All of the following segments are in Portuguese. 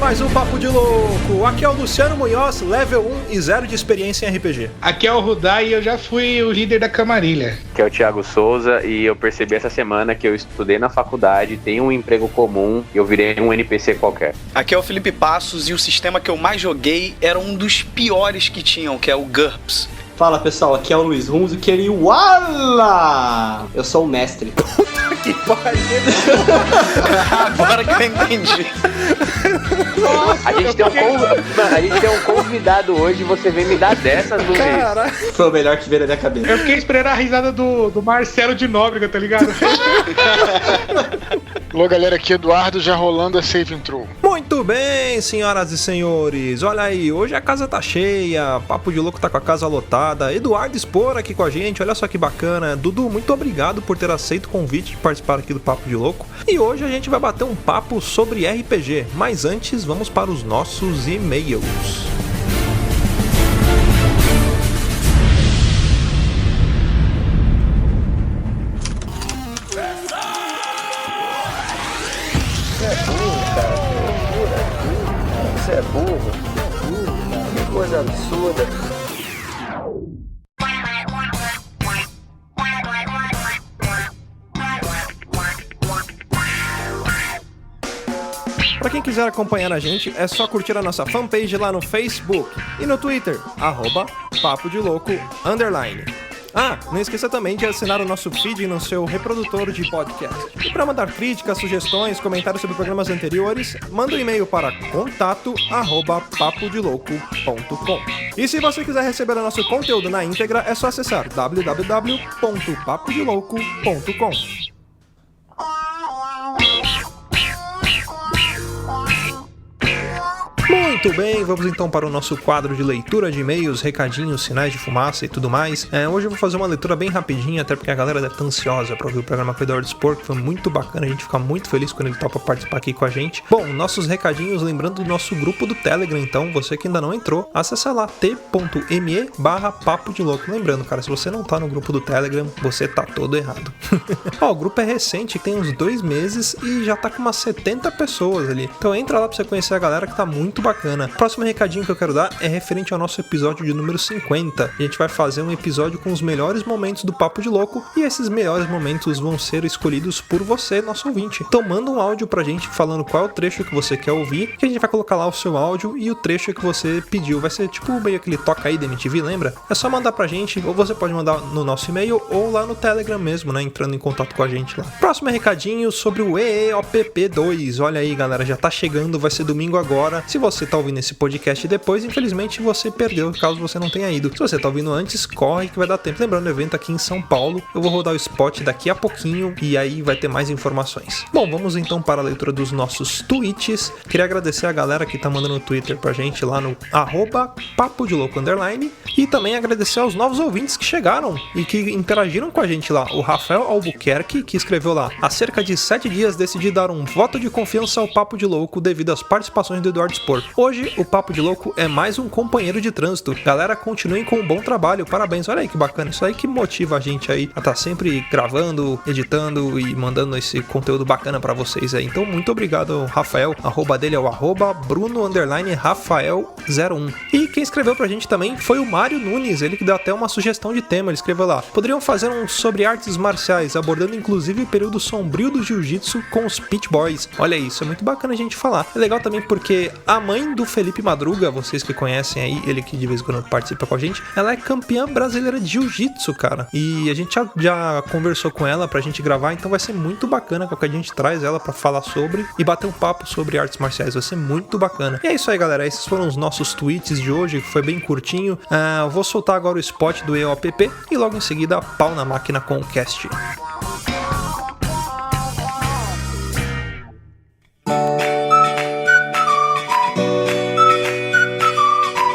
mais um Papo de Louco. Aqui é o Luciano Munhoz, level 1 e 0 de experiência em RPG. Aqui é o Rudá e eu já fui o líder da Camarilha. Aqui é o Thiago Souza e eu percebi essa semana que eu estudei na faculdade, tenho um emprego comum e eu virei um NPC qualquer. Aqui é o Felipe Passos e o sistema que eu mais joguei era um dos piores que tinham, que é o GURPS. Fala pessoal, aqui é o Luiz Runzo, Wala! Eu sou o mestre. Puta que pariu! Agora que eu entendi. A gente tem um convidado hoje e você vem me dar dessas, Luiz. Caralho! Foi o melhor que veio na minha cabeça. Eu fiquei esperando a risada do Marcelo de Nóbrega, tá ligado? Alô galera, aqui é Eduardo, já rolando a Save Intro. Muito bem, senhoras e senhores. Olha aí, hoje a casa tá cheia, Papo de Louco tá com a casa lotada. Eduardo Spor aqui com a gente, olha só que bacana. Dudu, muito obrigado por ter aceito o convite de participar aqui do Papo de Louco. E hoje a gente vai bater um papo sobre RPG, mas antes vamos para os nossos e-mails. Você é burro. Que coisa absurda. Pra quem quiser acompanhar a gente, é só curtir a nossa fanpage lá no Facebook e no Twitter, @Papo de Louco _. Ah, não esqueça também de assinar o nosso feed no seu reprodutor de podcast. E para mandar críticas, sugestões, comentários sobre programas anteriores, manda um e-mail para contato@papodelouco.com. E se você quiser receber o nosso conteúdo na íntegra, é só acessar www.papodelouco.com. Muito bem, vamos então para o nosso quadro de leitura de e-mails, recadinhos, sinais de fumaça e tudo mais. Hoje eu vou fazer uma leitura bem rapidinha, até porque a galera deve estar ansiosa para ouvir o programa com o Eduardo Spor, que foi muito bacana, a gente fica muito feliz quando ele topa participar aqui com a gente. Bom, nossos recadinhos, lembrando do nosso grupo do Telegram, então, você que ainda não entrou, acessa lá t.me/Papo de Louco. Lembrando, cara, se você não tá no grupo do Telegram, você tá todo errado. Ó, o grupo é recente, tem uns 2 meses e já tá com umas 70 pessoas ali. Então entra lá pra você conhecer a galera que tá muito bacana. Próximo recadinho que eu quero dar é referente ao nosso episódio de número 50. A gente vai fazer um episódio com os melhores momentos do Papo de Louco e esses melhores momentos vão ser escolhidos por você, nosso ouvinte. Então manda um áudio pra gente falando qual é o trecho que você quer ouvir, que a gente vai colocar lá o seu áudio e o trecho que você pediu. Vai ser tipo meio aquele toca aí da MTV, lembra? É só mandar pra gente, ou você pode mandar no nosso e-mail ou lá no Telegram mesmo, né? Entrando em contato com a gente lá. Próximo recadinho sobre o EEOPP2. Olha aí, galera, já tá chegando, vai ser domingo agora. Se você tá ouvindo esse podcast depois, infelizmente você perdeu, caso você não tenha ido. Se você tá ouvindo antes, corre que vai dar tempo. Lembrando, o evento aqui em São Paulo, eu vou rodar o spot daqui a pouquinho e aí vai ter mais informações. Bom, vamos então para a leitura dos nossos tweets. Queria agradecer a galera que tá mandando no Twitter pra gente lá no @Papo de Louco _ e também agradecer aos novos ouvintes que chegaram e que interagiram com a gente lá. O Rafael Albuquerque, que escreveu lá: há cerca de 7 dias decidi dar um voto de confiança ao Papo de Louco devido às participações do Eduardo Spor. Hoje, o Papo de Louco é mais um companheiro de trânsito. Galera, continuem com um bom trabalho, parabéns. Olha aí que bacana, isso aí que motiva a gente aí a estar sempre gravando, editando e mandando esse conteúdo bacana pra vocês aí. Então, muito obrigado, Rafael. Arroba dele é o @Bruno_Rafael01. E quem escreveu pra gente também foi o Mário Nunes, ele que deu até uma sugestão de tema. Ele escreveu lá: poderiam fazer um sobre artes marciais, abordando inclusive o período sombrio do jiu-jitsu com os Pit Boys. Olha isso, é muito bacana a gente falar. É legal também porque a mãe do Felipe Madruga, vocês que conhecem aí, ele que de vez em quando participa com a gente, ela é campeã brasileira de jiu-jitsu, cara. E a gente já conversou com ela pra gente gravar, então vai ser muito bacana que a gente traz ela pra falar sobre e bater um papo sobre artes marciais. Vai ser muito bacana. E é isso aí, galera. Esses foram os nossos tweets de hoje, que foi bem curtinho. Eu vou soltar agora o spot do EOPP e logo em seguida, pau na máquina com o cast.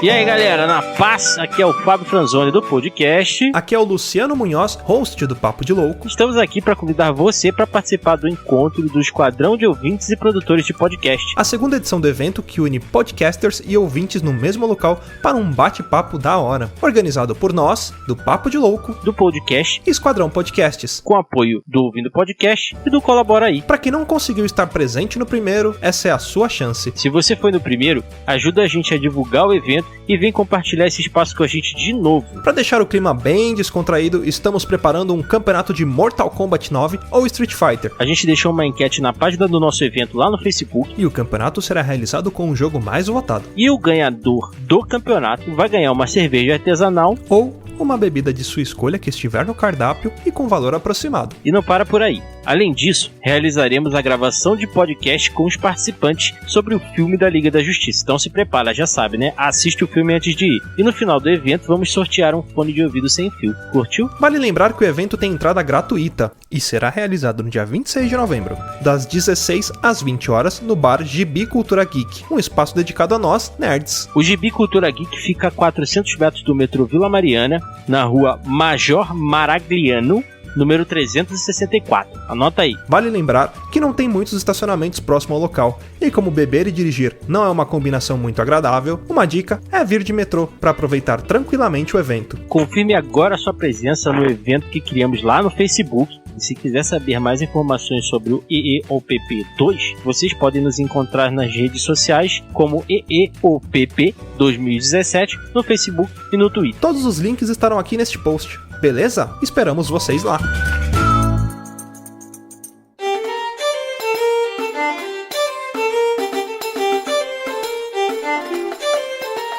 E aí galera, na paz, aqui é o Fábio Franzoni do podcast. Aqui é o Luciano Munhoz, host do Papo de Louco. Estamos aqui para convidar você para participar do encontro do Esquadrão de Ouvintes e Produtores de Podcast. A segunda edição do evento que une podcasters e ouvintes no mesmo local para um bate-papo da hora. Organizado por nós, do Papo de Louco, do podcast e Esquadrão Podcasts. Com apoio do Ouvindo Podcast e do Colabora Aí. Para quem não conseguiu estar presente no primeiro, essa é a sua chance. Se você foi no primeiro, ajuda a gente a divulgar o evento e vem compartilhar esse espaço com a gente de novo. Para deixar o clima bem descontraído, estamos preparando um campeonato de Mortal Kombat 9 ou Street Fighter. A gente deixou uma enquete na página do nosso evento lá no Facebook. E o campeonato será realizado com o jogo mais votado. E o ganhador do campeonato vai ganhar uma cerveja artesanal ou uma bebida de sua escolha que estiver no cardápio e com valor aproximado. E não para por aí. Além disso, realizaremos a gravação de podcast com os participantes sobre o filme da Liga da Justiça. Então se prepara, já sabe, né? Assiste o filme antes de ir. E no final do evento vamos sortear um fone de ouvido sem fio. Curtiu? Vale lembrar que o evento tem entrada gratuita e será realizado no dia 26 de novembro, das 16 às 20 horas, no bar Gibi Cultura Geek, um espaço dedicado a nós, nerds. O Gibi Cultura Geek fica a 400 metros do metrô Vila Mariana, na rua Major Maragliano, número 364. Anota aí. Vale lembrar que não tem muitos estacionamentos próximo ao local, e como beber e dirigir não é uma combinação muito agradável, uma dica é vir de metrô para aproveitar tranquilamente o evento. Confirme agora a sua presença no evento que criamos lá no Facebook. E se quiser saber mais informações sobre o EEOPP2, vocês podem nos encontrar nas redes sociais como EEOPP 2017 no Facebook e no Twitter. Todos os links estarão aqui neste post. Beleza? Esperamos vocês lá.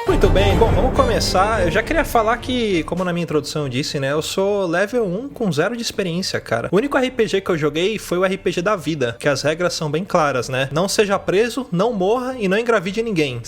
Muito bem, bom, vamos começar. Eu já queria falar que, como na minha introdução eu disse, né, eu sou level 1 com 0 de experiência, cara. O único RPG que eu joguei foi o RPG da vida, que as regras são bem claras, né? Não seja preso, não morra e não engravide ninguém.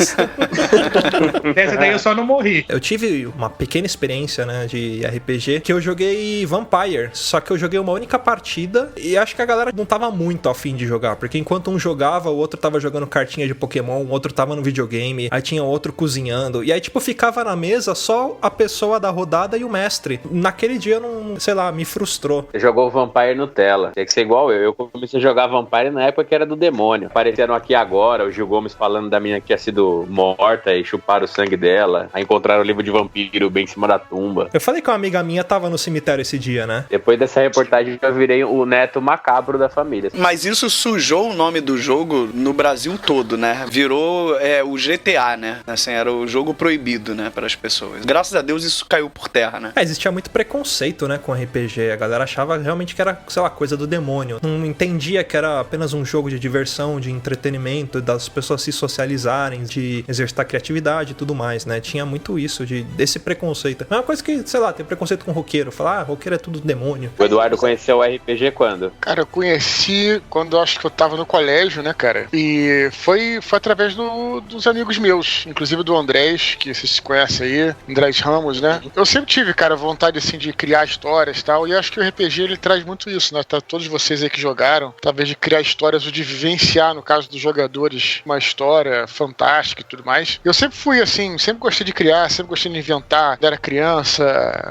Dessa daí eu só não morri. Eu tive uma pequena experiência, né, de RPG, que eu joguei Vampire, só que eu joguei uma única partida e acho que a galera não tava muito afim de jogar, porque enquanto um jogava, o outro tava jogando cartinha de Pokémon, o outro tava no videogame, aí tinha outro cozinhando, e aí tipo ficava na mesa só a pessoa da rodada e o mestre. Naquele dia não, sei lá, me frustrou. Você jogou Vampire Nutella, tem que ser igual eu comecei a jogar Vampire na época que era do demônio. Apareceram aqui agora o Gil Gomes falando da menina que tinha sido morta e chuparam o sangue dela, aí encontraram o livro de vampiro bem em cima da tumba. Eu falei que uma amiga minha tava no cemitério esse dia, né? Depois dessa reportagem eu virei o neto macabro da família. Mas isso sujou o nome do jogo no Brasil todo, né? Virou o GTA, né? Assim, era o jogo proibido, né, para as pessoas. Graças a Deus isso caiu por terra, né? Existia muito preconceito, né, com RPG. A galera achava realmente que era, sei lá, coisa do demônio. Não entendia que era apenas um jogo de diversão, de entretenimento, das pessoas se socializarem, de exercitar criatividade e tudo mais, né? Tinha muito isso, desse preconceito. É uma coisa que, sei lá, tem preconceito com roqueiro. Falar, roqueiro é tudo demônio. O Eduardo conheceu o RPG quando? Cara, eu conheci quando eu acho que eu tava no colégio, né, cara? E foi através dos amigos meus, inclusive do Andrés, que vocês se conhecem aí, Andrés Ramos, né? Eu sempre tive, cara, vontade, assim, de criar histórias e tal, e eu acho que o RPG, ele traz muito isso, né? Tá, todos vocês aí que jogaram, talvez de criar histórias ou de vivenciar, no caso dos jogadores, uma história fantástica e tudo mais. Eu sempre fui, assim, sempre gostei de criar, sempre gostei de inventar, quando era criança,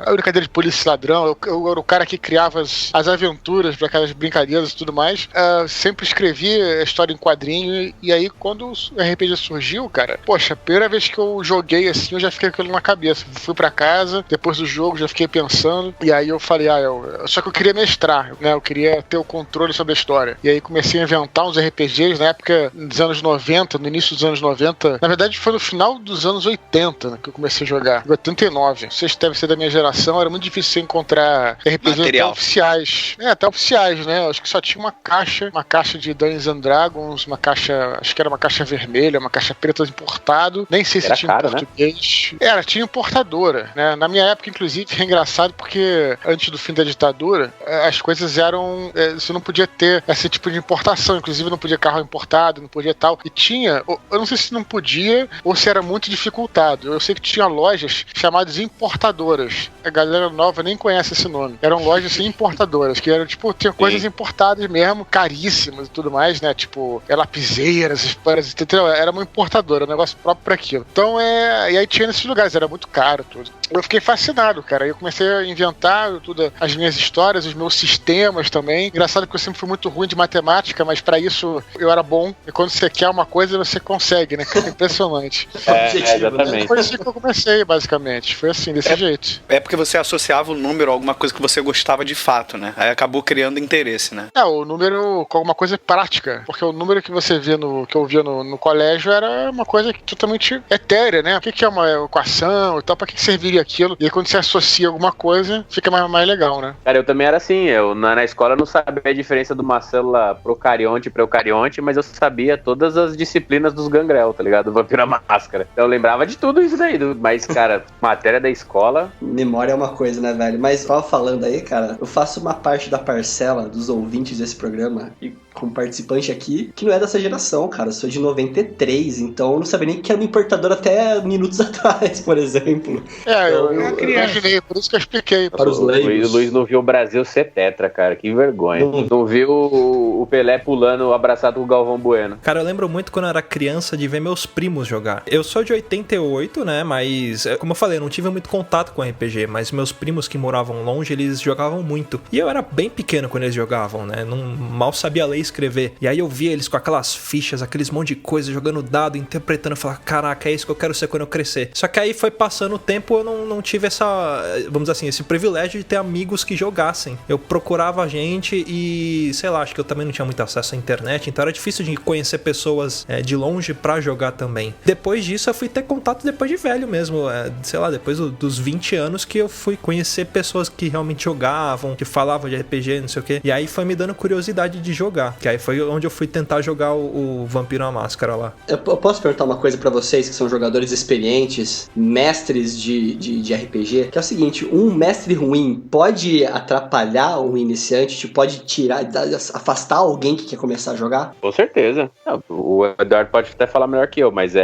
a brincadeira de polícia e ladrão, eu era o cara que criava as aventuras para aquelas brincadeiras e tudo mais. Sempre escrevi a história em quadrinho, e aí quando o RPG surgiu, cara, poxa, a primeira vez que eu joguei assim, eu já fiquei com aquilo na cabeça. Fui pra casa, depois do jogo já fiquei pensando, e aí eu falei, só que eu queria mestrar, né? Eu queria ter o controle sobre a história. E aí comecei a inventar uns RPGs na época dos anos 90, no início dos anos 90. Na verdade foi no final dos anos 80, né, que eu comecei a jogar. Em 89. Vocês devem ser da minha geração, era muito difícil encontrar RPGs até oficiais. Até oficiais, né? Acho que só tinha uma caixa de Dungeons and Dragons, uma caixa, acho que era uma caixa vermelha, uma caixa preta importado. Nem sei se tinha caro, português. Né? Tinha importadora, né? Na minha época, inclusive, é engraçado porque antes do fim da ditadura, as coisas eram... você não podia ter esse tipo de importação, inclusive não podia carro importado, não podia tal. E tinha... Eu não sei se não podia ou se era muito dificultado. Eu sei que tinha lojas chamadas importadoras. A galera nova nem conhece esse nome. Eram lojas assim, importadoras, que eram, tipo, tinha coisas importadas mesmo, caríssimas e tudo mais, né? Tipo, lapiseiras, espanhas, entendeu? Era uma importadora, um negócio próprio pra aquilo. Então, e aí tinha nesses lugares, era muito caro tudo. Eu fiquei fascinado, cara. Aí eu comecei a inventar tudo, as minhas histórias, os meus sistemas também. Engraçado que eu sempre fui muito ruim de matemática, mas pra isso eu era bom. E quando você quer uma coisa, você consegue, né, cara? Impressionante. Exatamente. Foi assim que eu comecei, basicamente. Foi assim, desse jeito. É porque você associava o número a alguma coisa que você gostava de fato, né? Aí acabou criando interesse, né? O número com alguma coisa prática. Porque o número que você via que eu via no colégio era uma coisa totalmente etérea, né? O que é uma equação e tal? Pra que serviria aquilo? E aí quando você associa alguma coisa, fica mais legal, né? Cara, eu também era assim. Eu na escola não sabia a diferença de uma célula procarionte e preucarionte, mas eu sabia todas as disciplinas dos gangrel, tá ligado? Do Vampiro à Máscara. Então eu lembrava de tudo isso daí. Mas, cara, matéria da escola... Memória é uma coisa, né, velho? Mas tava falando aí, cara, eu faço uma parte da parcela dos ouvintes desse programa e como participante aqui, que não é dessa geração, cara. Eu sou de 93, então eu não sabia nem que era um importador até minutos atrás, por exemplo. Eu imaginei, por isso que eu expliquei. Para os leigos. O Luiz não viu o Brasil ser tetra, cara. Que vergonha. Não viu o Pelé pulando abraçado com o Galvão Bueno. Cara, eu lembro muito quando eu era criança de ver meus primos jogar. Eu sou de 88, né, mas como eu falei, eu não tive muito contato com RPG, mas meus primos que moravam longe, eles jogavam muito. E eu era bem pequeno quando eles jogavam, né, mal sabia ler e escrever. E aí eu via eles com aquelas fichas, aqueles monte de coisa, jogando dado, interpretando, eu falava, caraca, é isso que eu quero ser quando eu crescer. Só que aí foi passando o tempo, eu não tive essa, vamos dizer assim, esse privilégio de ter amigos que jogassem. Eu procurava gente e, sei lá, acho que eu também não tinha muito acesso à internet, então era difícil de conhecer pessoas de longe pra jogar também. Depois disso, eu fui ter contato depois de velho mesmo, sei lá, depois dos 20 anos que eu fui conhecer pessoas que realmente jogavam, que falavam de RPG, não sei o que. E aí foi me dando curiosidade de jogar. Que aí foi onde eu fui tentar jogar o Vampiro à Máscara lá. Eu posso perguntar uma coisa pra vocês que são jogadores experientes, mestres de RPG, que é o seguinte, um mestre ruim pode atrapalhar um iniciante, tipo, pode afastar alguém que quer começar a jogar? Com certeza. O Eduardo pode até falar melhor que eu, mas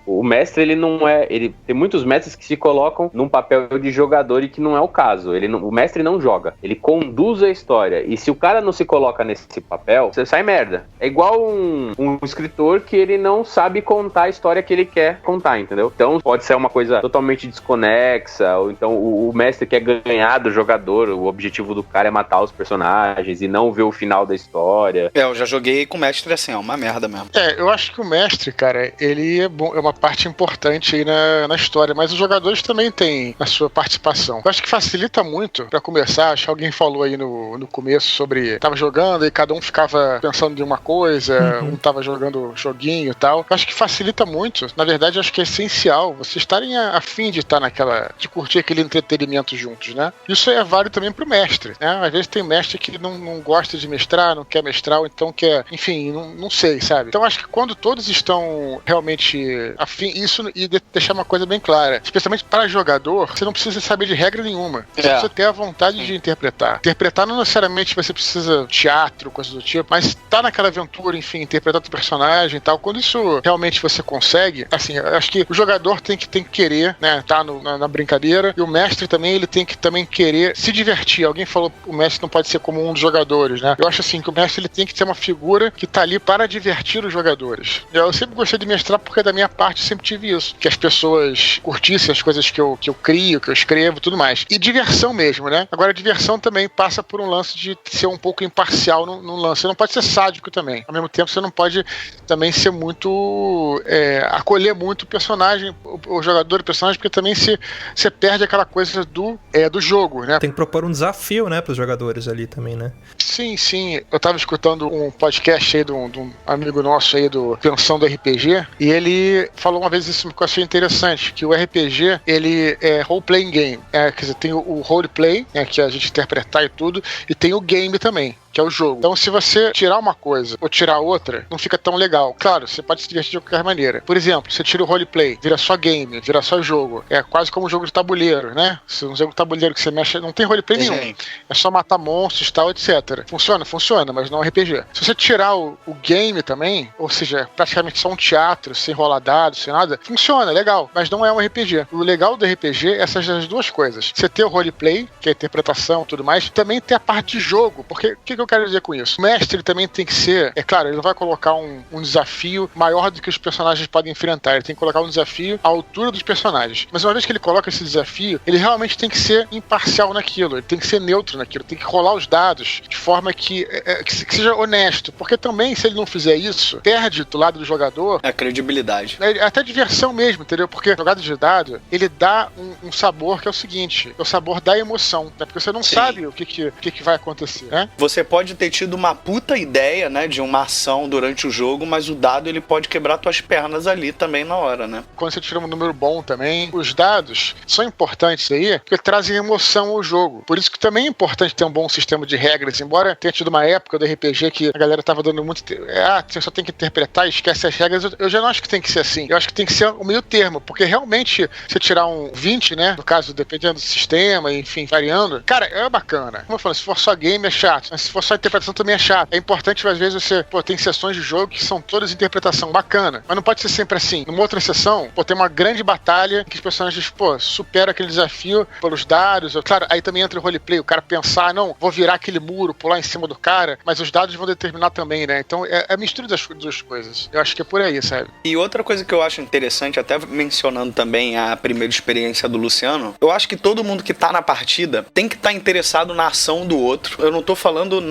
o mestre, ele não é... Tem muitos mestres que se colocam num papel de jogador e que não é o caso. O mestre não joga. Ele conduz a história. E se o cara não se coloca nesse papel, você sai merda. É igual um escritor que ele não sabe contar a história que ele quer contar, entendeu? Então pode ser uma coisa totalmente desconexa, ou então o mestre quer ganhar do jogador, o objetivo do cara é matar os personagens e não ver o final da história. Eu já joguei com o mestre assim, é uma merda mesmo. Eu acho que o mestre, cara, ele é bom, é uma parte importante aí na história, mas os jogadores também têm a sua participação. Eu acho que facilita muito, pra começar, acho que alguém falou aí no começo sobre, tava jogando e cada um ficava pensando em uma coisa, um tava jogando joguinho e tal. Eu acho que facilita muito. Na verdade, eu acho que é essencial vocês estarem afim de estar de curtir aquele entretenimento juntos, né? Isso é válido também pro mestre, né? Às vezes tem mestre que não gosta de mestrar, não quer mestrar, ou então quer, enfim, não sei, sabe? Então acho que quando todos estão realmente afim, isso, e deixar uma coisa bem clara, especialmente para jogador, você não precisa saber de regra nenhuma. Você precisa ter a vontade de interpretar. Interpretar não necessariamente você precisa teatro, coisas do tipo, mas tá naquela aventura, enfim, interpretar o personagem e tal. Quando isso realmente você consegue, assim, eu acho que o jogador tem que querer, né, tá na brincadeira, e o mestre também, ele tem que também querer se divertir. Alguém falou que o mestre não pode ser como um dos jogadores, né? Eu acho assim, que o mestre, ele tem que ser uma figura que tá ali para divertir os jogadores. Eu sempre gostei de mestrar porque da minha parte eu sempre tive isso, que as pessoas curtissem as coisas que eu crio, que eu escrevo, tudo mais. E diversão mesmo, né? Agora, a diversão também passa por um lance de ser um pouco imparcial no lance. Você não pode ser sádico também. Ao mesmo tempo, você não pode também ser muito... acolher muito o personagem, o jogador e o personagem, porque também você perde aquela coisa do jogo, né? Tem que propor um desafio, né, pros jogadores ali também, né? Sim, sim. Eu tava escutando um podcast aí de um amigo nosso aí do Pensão do RPG, e ele falou uma vez isso que eu achei interessante, que o RPG, ele é role-playing game. Quer dizer, tem o roleplay, né, que é a gente interpretar e tudo, e tem o game também, que é o jogo. Então, se você tirar uma coisa ou tirar outra, não fica tão legal. Claro, você pode se divertir de qualquer maneira. Por exemplo, você tira o roleplay, vira só game, vira só jogo. É quase como um jogo de tabuleiro, né? Se um jogo de tabuleiro que você mexe, não tem roleplay nenhum. É só matar monstros, tal, etc. Funciona, mas não é RPG. Se você tirar o game também, ou seja, praticamente só um teatro, sem rolar dados, sem nada, funciona, legal, mas não é um RPG. O legal do RPG é essas duas coisas. Você ter o roleplay, que é a interpretação e tudo mais, também ter a parte de jogo, porque o que eu quero dizer com isso? O mestre ele também tem que ser, é claro, ele não vai colocar um desafio maior do que os personagens podem enfrentar, ele tem que colocar um desafio à altura dos personagens. Mas uma vez que ele coloca esse desafio, ele realmente tem que ser imparcial naquilo, ele tem que ser neutro naquilo, tem que rolar os dados de forma que seja honesto, porque também, se ele não fizer isso, perde do lado do jogador a credibilidade. Até diversão mesmo, entendeu? Porque jogada de dado, ele dá um sabor que é o seguinte, é o sabor da emoção, né? Porque você não sabe o que vai acontecer, né? Você pode ter tido uma puta ideia, né, de uma ação durante o jogo, mas o dado ele pode quebrar tuas pernas ali também na hora, né? Quando você tira um número bom também, os dados são importantes aí, porque trazem emoção ao jogo. Por isso que também é importante ter um bom sistema de regras, embora tenha tido uma época do RPG que a galera tava dando muito... você só tem que interpretar e esquece as regras. Eu já não acho que tem que ser assim. Eu acho que tem que ser o meio termo, porque realmente, você tirar um 20, né, no caso, dependendo do sistema, enfim, variando, cara, é bacana. Como eu falo, se for só game é chato, mas se for só interpretação também é chato. É importante, às vezes, você, tem sessões de jogo que são todas interpretação bacana, mas não pode ser sempre assim. Numa outra sessão, tem uma grande batalha que os personagens, superam aquele desafio pelos dados. Claro, aí também entra o roleplay, o cara pensar, não, vou virar aquele muro, pular em cima do cara, mas os dados vão determinar também, né? Então, é a mistura das duas coisas. Eu acho que é por aí, sabe? E outra coisa que eu acho interessante, até mencionando também a primeira experiência do Luciano, eu acho que todo mundo que tá na partida tem que estar interessado na ação do outro. Eu não tô falando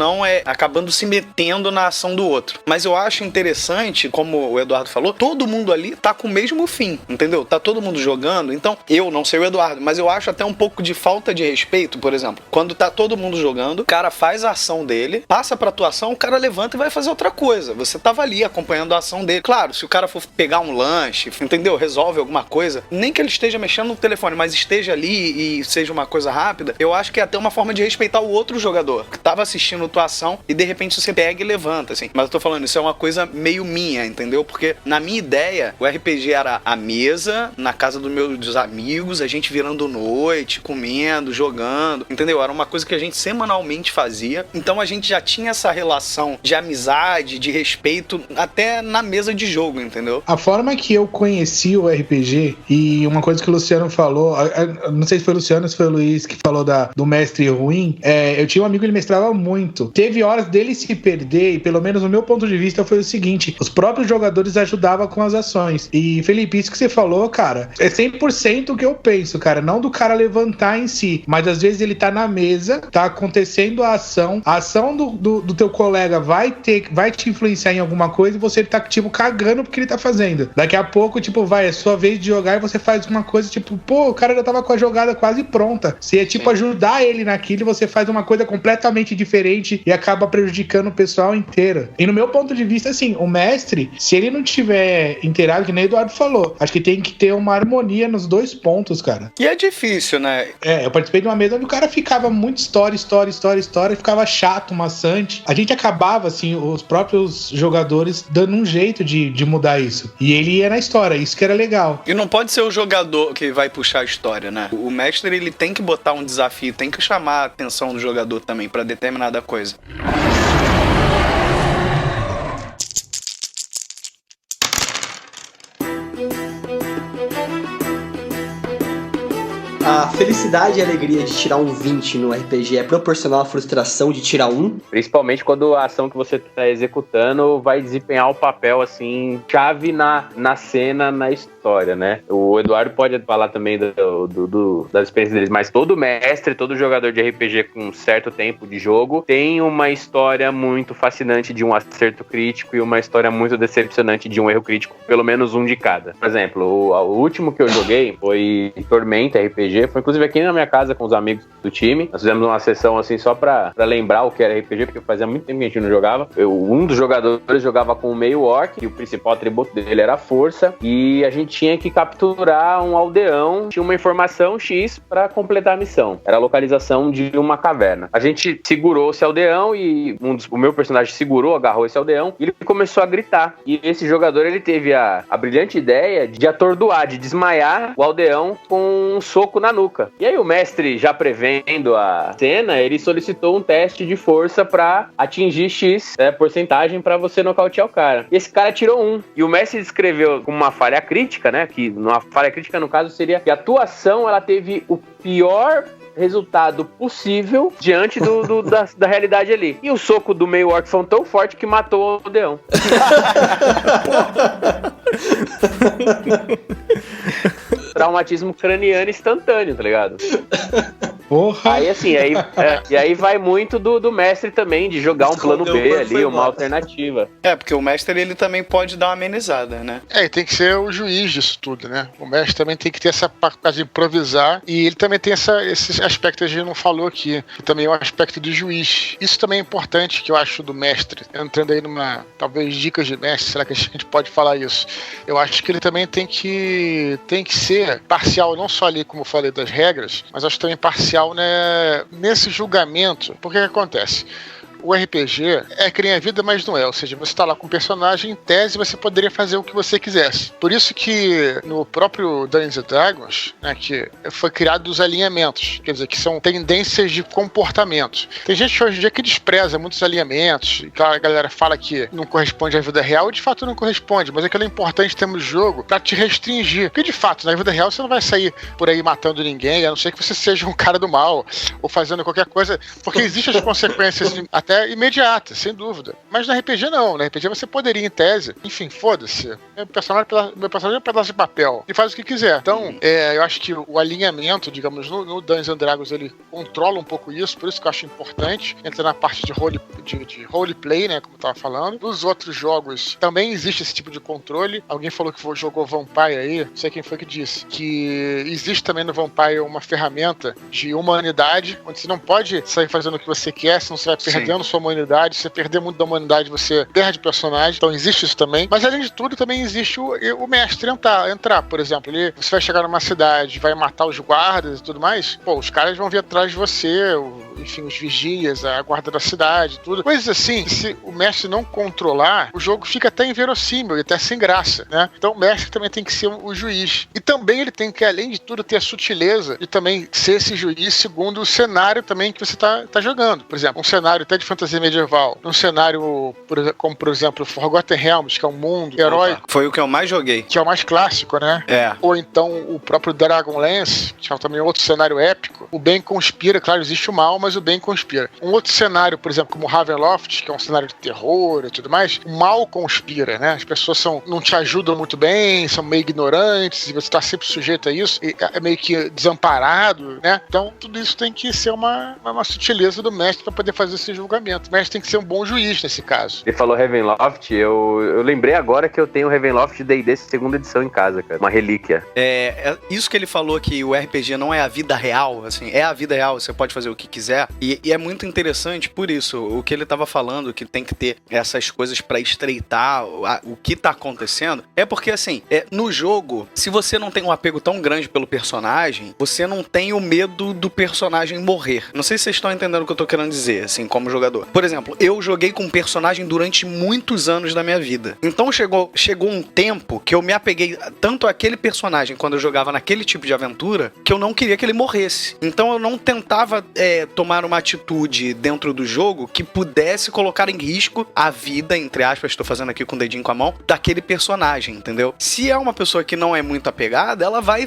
acabando se metendo na ação do outro. Mas eu acho interessante, como o Eduardo falou, todo mundo ali tá com o mesmo fim, entendeu? Tá todo mundo jogando. Então, eu não sei o Eduardo, mas eu acho até um pouco de falta de respeito, por exemplo. Quando tá todo mundo jogando, o cara faz a ação dele, passa pra tua ação, o cara levanta e vai fazer outra coisa. Você tava ali acompanhando a ação dele. Claro, se o cara for pegar um lanche, entendeu? Resolve alguma coisa, nem que ele esteja mexendo no telefone, mas esteja ali e seja uma coisa rápida, eu acho que é até uma forma de respeitar o outro jogador que tava assistindo a tua ação e de repente você pega e levanta, assim. Mas eu tô falando, isso é uma coisa meio minha, entendeu? Porque na minha ideia, o RPG era a mesa, na casa dos meus amigos, a gente virando noite, comendo, jogando, entendeu? Era uma coisa que a gente semanalmente fazia, então a gente já tinha essa relação de amizade, de respeito, até na mesa de jogo, entendeu? A forma que eu conheci o RPG, e uma coisa que o Luciano falou, não sei se foi o Luciano ou se foi o Luiz que falou do mestre ruim, eu tinha um amigo que ele mestrava muito. Teve horas dele se perder, e pelo menos no meu ponto de vista foi o seguinte, os próprios jogadores ajudavam com as ações. E Felipe, isso que você falou, cara, é 100% o que eu penso, cara, não do cara levantar em si, mas às vezes ele tá na mesa, tá acontecendo a ação do teu colega vai te influenciar em alguma coisa e você tá, tipo, cagando porque ele tá fazendo. Daqui a pouco, tipo, é sua vez de jogar e você faz uma coisa, tipo, o cara já tava com a jogada quase pronta. Você é, tipo, ajudar ele naquilo e você faz uma coisa completamente diferente e acaba prejudicando o pessoal inteiro. E no meu ponto de vista, assim, o mestre, se ele não tiver inteirado, que nem o Eduardo falou, acho que tem que ter uma harmonia nos dois pontos, cara. E é difícil, né? Eu participei de uma mesa onde o cara ficava muito história, ficava chato, maçante. A gente acabava, assim, os próprios jogadores dando um jeito de mudar isso. E ele ia na história, isso que era legal. E não pode ser o jogador que vai puxar a história, né? O mestre, ele tem que botar um desafio, tem que chamar a atenção do jogador também pra determinada coisa. A felicidade e a alegria de tirar um 20 no RPG é proporcional à frustração de tirar um? Principalmente quando a ação que você está executando vai desempenhar um papel, assim, chave na cena, na história, né? O Eduardo pode falar também das experiências deles, mas todo mestre, todo jogador de RPG com um certo tempo de jogo tem uma história muito fascinante de um acerto crítico e uma história muito decepcionante de um erro crítico, pelo menos um de cada. Por exemplo, o último que eu joguei foi Tormenta RPG, foi inclusive aqui na minha casa com os amigos do time. Nós fizemos uma sessão assim só pra lembrar o que era RPG, porque fazia muito tempo que a gente não jogava. Um dos jogadores jogava com o meio orc, e o principal atributo dele era a força, e a gente tinha que capturar um aldeão, tinha uma informação X pra completar a missão. Era a localização de uma caverna. A gente segurou esse aldeão e o meu personagem segurou, agarrou esse aldeão e ele começou a gritar. E esse jogador, ele teve a brilhante ideia de atordoar, de desmaiar o aldeão com um soco na nuca. E aí o mestre, já prevendo a cena, ele solicitou um teste de força pra atingir X porcentagem pra você nocautear o cara. E esse cara tirou 1. E o mestre descreveu como uma falha crítica, né? Que uma falha crítica, no caso, seria que a tua ação, ela teve o pior resultado possível diante da realidade ali. E o soco do meio orc foi tão forte que matou o aldeão. Traumatismo craniano instantâneo, tá ligado? Porra! Aí assim, e aí vai muito do mestre também, de jogar um plano B ali, uma alternativa. Porque o mestre, ele também pode dar uma amenizada, né? E tem que ser o juiz disso tudo, né? O mestre também tem que ter essa parte de improvisar, e ele também tem esse aspecto que a gente não falou aqui, que também é o aspecto do juiz. Isso também é importante, que eu acho, do mestre. Entrando aí numa, talvez, dicas de mestre, será que a gente pode falar isso? Eu acho que ele também tem que ser parcial, não só ali, como eu falei, das regras, mas acho também parcial, né, nesse julgamento. Porque que acontece? O RPG é que nem a vida, mas não é. Ou seja, você tá lá com o personagem, em tese você poderia fazer o que você quisesse. Por isso que no próprio Dungeons & Dragons, né, que foi criado os alinhamentos, quer dizer, que são tendências de comportamento. Tem gente hoje em dia que despreza muitos alinhamentos, e a galera fala que não corresponde à vida real, e de fato não corresponde, mas aquilo é importante em termos de jogo pra te restringir. Porque de fato, na vida real você não vai sair por aí matando ninguém, a não ser que você seja um cara do mal, ou fazendo qualquer coisa, porque existem as consequências até imediata, sem dúvida. Mas na RPG não. Na RPG você poderia, em tese, enfim, foda-se. Meu personagem é um pedaço de papel. E faz o que quiser. Então, eu acho que o alinhamento, digamos, no Dungeons & Dragons, ele controla um pouco isso, por isso que eu acho importante. Entra na parte de roleplay, né, como eu tava falando. Nos outros jogos também existe esse tipo de controle. Alguém falou que jogou Vampire aí, não sei quem foi que disse, que existe também no Vampire uma ferramenta de humanidade, onde você não pode sair fazendo o que você quer, senão você vai perdendo sua humanidade. Se você perder muito da humanidade, você perde personagem. Então existe isso também. Mas além de tudo, também existe o mestre entrar. Por exemplo, você vai chegar numa cidade, vai matar os guardas e tudo mais, pô, os caras vão vir atrás de você, enfim, os vigias, a guarda da cidade, tudo. Coisas assim, se o mestre não controlar, o jogo fica até inverossímil e até sem graça, né? Então o mestre também tem que ser o juiz. E também ele tem que, além de tudo, ter a sutileza de também ser esse juiz segundo o cenário também que você tá jogando. Por exemplo, um cenário até de fantasia medieval, num cenário como, por exemplo, Forgotten Realms, que é um mundo heróico. Foi o que eu mais joguei. Que é o mais clássico, né? Ou então o próprio Dragonlance, que é também outro cenário épico. O bem conspira, claro, existe o mal, mas o bem conspira. Um outro cenário, por exemplo, como Ravenloft, que é um cenário de terror e tudo mais, o mal conspira, né? As pessoas não te ajudam muito bem, são meio ignorantes, e você tá sempre sujeito a isso, e é meio que desamparado, né? Então, tudo isso tem que ser uma sutileza do mestre para poder fazer esse julgamento. O mestre tem que ser um bom juiz nesse caso. Ele falou Ravenloft, eu lembrei agora que eu tenho Ravenloft D&D segunda edição em casa, cara. Uma relíquia. É isso que ele falou, que o RPG não é a vida real, assim, é a vida real, você pode fazer o que quiser, e é muito interessante por isso, o que ele tava falando, que tem que ter essas coisas pra estreitar o que tá acontecendo, é porque, assim, no jogo, se você não tem um apego tão grande pelo personagem, você não tem o medo do personagem morrer. Não sei se vocês estão entendendo o que eu tô querendo dizer, assim, como jogador. Por exemplo, eu joguei com um personagem durante muitos anos da minha vida. Então chegou um tempo que eu me apeguei tanto àquele personagem quando eu jogava naquele tipo de aventura, que eu não queria que ele morresse. Então eu não tentava tomar uma atitude dentro do jogo que pudesse colocar em risco a vida, entre aspas, estou fazendo aqui com o dedinho com a mão, daquele personagem, entendeu? Se é uma pessoa que não é muito apegada, ela vai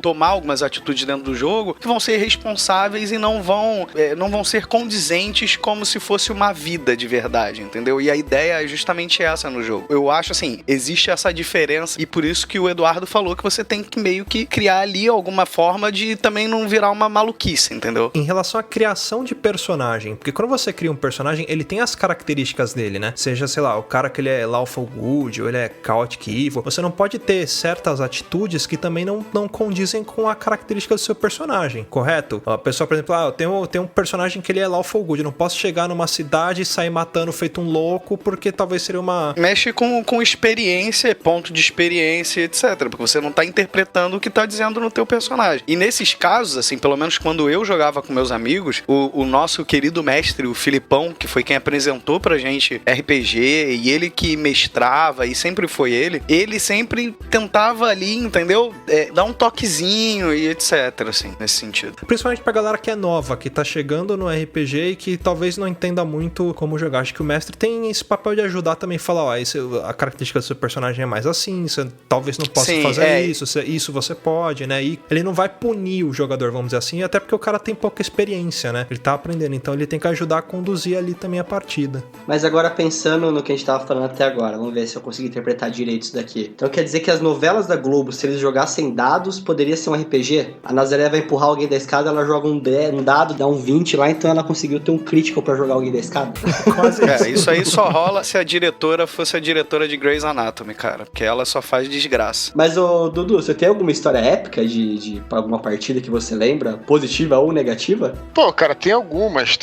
tomar algumas atitudes dentro do jogo que vão ser responsáveis e não vão ser condizentes como se fosse uma vida de verdade, entendeu? E a ideia é justamente essa no jogo. Eu acho, assim, existe essa diferença, e por isso que o Eduardo falou que você tem que meio que criar ali alguma forma de também não virar uma maluquice, entendeu? Em relação à criação de personagem, porque quando você cria um personagem, ele tem as características dele, né? Seja, sei lá, o cara que ele é lawful good, ou ele é chaotic evil, você não pode ter certas atitudes que também não condizem com a característica do seu personagem, correto? A pessoa, por exemplo, eu tenho um personagem que ele é lawful good, eu não posso chegar numa cidade e sair matando feito um louco, porque talvez seria uma... Mexe com experiência, ponto de experiência, etc. Porque você não tá interpretando o que tá dizendo no teu personagem. E nesses casos, assim, pelo menos quando eu jogava com meus amigos, O nosso querido mestre, o Filipão, que foi quem apresentou pra gente RPG, e ele que mestrava, e sempre foi ele sempre tentava ali, entendeu? Dar um toquezinho e etc, assim, nesse sentido. Principalmente pra galera que é nova, que tá chegando no RPG e que talvez não entenda muito como jogar. Acho que o mestre tem esse papel de ajudar também, falar, ó, a característica do seu personagem é mais assim, você talvez não possa fazer isso você pode, né? E ele não vai punir o jogador, vamos dizer assim, até porque o cara tem pouca experiência, né? Ele tá aprendendo, então ele tem que ajudar a conduzir ali também a partida. Mas agora pensando no que a gente tava falando até agora, vamos ver se eu consigo interpretar direito isso daqui. Então quer dizer que as novelas da Globo, se eles jogassem dados, poderia ser um RPG? A Nazaré vai empurrar alguém da escada, ela joga um dado, dá um 20 lá, então ela conseguiu ter um critical pra jogar alguém da escada? Quase isso. Isso aí só rola se a diretora fosse a diretora de Grey's Anatomy, cara, porque ela só faz desgraça. Mas, ô Dudu, você tem alguma história épica de alguma partida que você lembra? Positiva ou negativa? Pô, cara, tem algumas.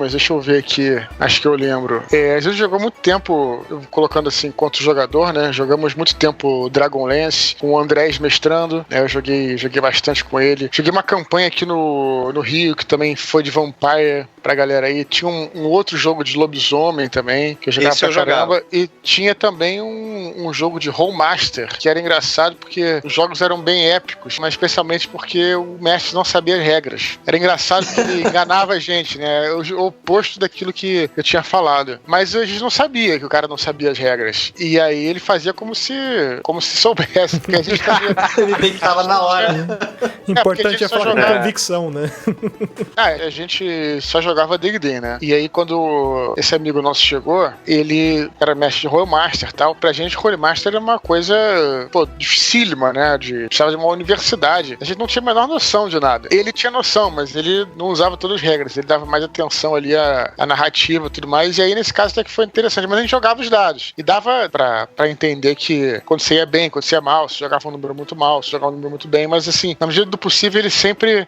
Deixa eu ver aqui. Acho que eu lembro. A gente jogou muito tempo, colocando assim, enquanto jogador, né? Jogamos muito tempo Dragonlance, com o Andrés mestrando, né? Eu joguei bastante com ele. Joguei uma campanha aqui no Rio, que também foi de Vampire pra galera aí. Tinha um outro jogo de lobisomem também, que eu jogava pra caramba. E tinha também um jogo de Rollmaster, que era engraçado porque os jogos eram bem épicos, mas especialmente porque o mestre não sabia as regras. Era engraçado porque ele enganava a gente, né? O oposto daquilo que eu tinha falado. Mas a gente não sabia que o cara não sabia as regras. E aí ele fazia como se soubesse, porque a gente sabia. Ele bem que tava na hora. Importante é falar com convicção, né? A gente só jogava D&D, né? E aí quando esse amigo nosso chegou, ele era mestre de Rollmaster e tal. Pra gente, Rollmaster era uma coisa, dificílima, né? Precisava de uma universidade. A gente não tinha a menor noção de nada. Ele tinha noção, mas ele não usava todas as regras. Ele dava mais atenção ali à narrativa e tudo mais. E aí, nesse caso, até que foi interessante. Mas a gente jogava os dados. E dava pra entender que quando você ia bem, quando você ia mal, você jogava um número muito mal, você jogava um número muito bem. Mas assim, na medida do possível, ele sempre,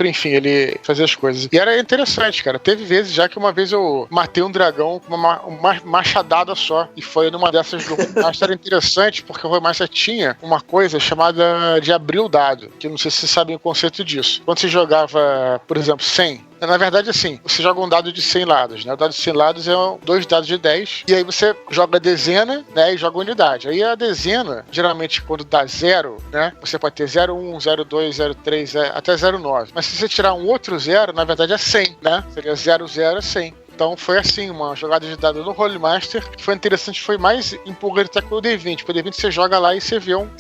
enfim, ele fazia as coisas. E era interessante, cara. Teve vezes já que uma vez eu matei um dragão com uma machadada só. E foi numa dessas do Rollmaster. Era interessante porque o Rollmaster tinha uma coisa chamada de abrir o dado. Que eu não sei se vocês sabem o conceito disso. Quando você jogava, por exemplo, 100, na verdade, assim, você joga um dado de 100 lados, né? O dado de 100 lados é 2 dados de 10, e aí você joga a dezena, né? E joga a unidade. Aí a dezena, geralmente, quando dá 0, né? Você pode ter 0,1, 0,2, 0,3, até 0,9. Mas se você tirar um outro 0, na verdade é 100, né? Seria 0,0 é 100. Então foi assim, uma jogada de dado no Rollmaster, que foi interessante, foi mais empolgante até que o D20. Porque o D20 você joga lá e você vê um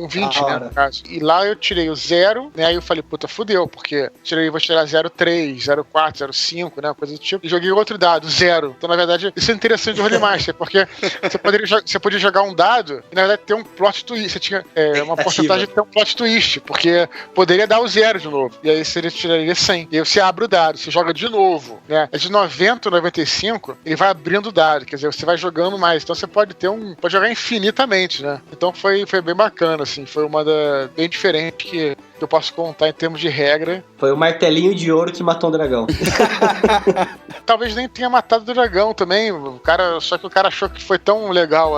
20, né, no caso. E lá eu tirei o 0, né, aí eu falei, puta, fudeu, porque vou tirar 0,3, 0,4, 0,5, né, coisa do tipo. E joguei outro dado, 0. Então, na verdade, isso é interessante do Rollmaster, porque você podia jogar um dado e, na verdade, ter um plot twist. Você tinha uma porcentagem de ter um plot twist, porque poderia dar o 0 de novo. E aí você tiraria 100. E aí você abre o dado, você joga de novo, né. De 90 a 95, ele vai abrindo o dado, quer dizer, você vai jogando mais, então você pode jogar infinitamente, né? Então foi bem bacana, assim, foi bem diferente que eu posso contar em termos de regra. Foi o martelinho de ouro que matou o dragão. Talvez nem tenha matado o dragão também, só que o cara achou que foi tão legal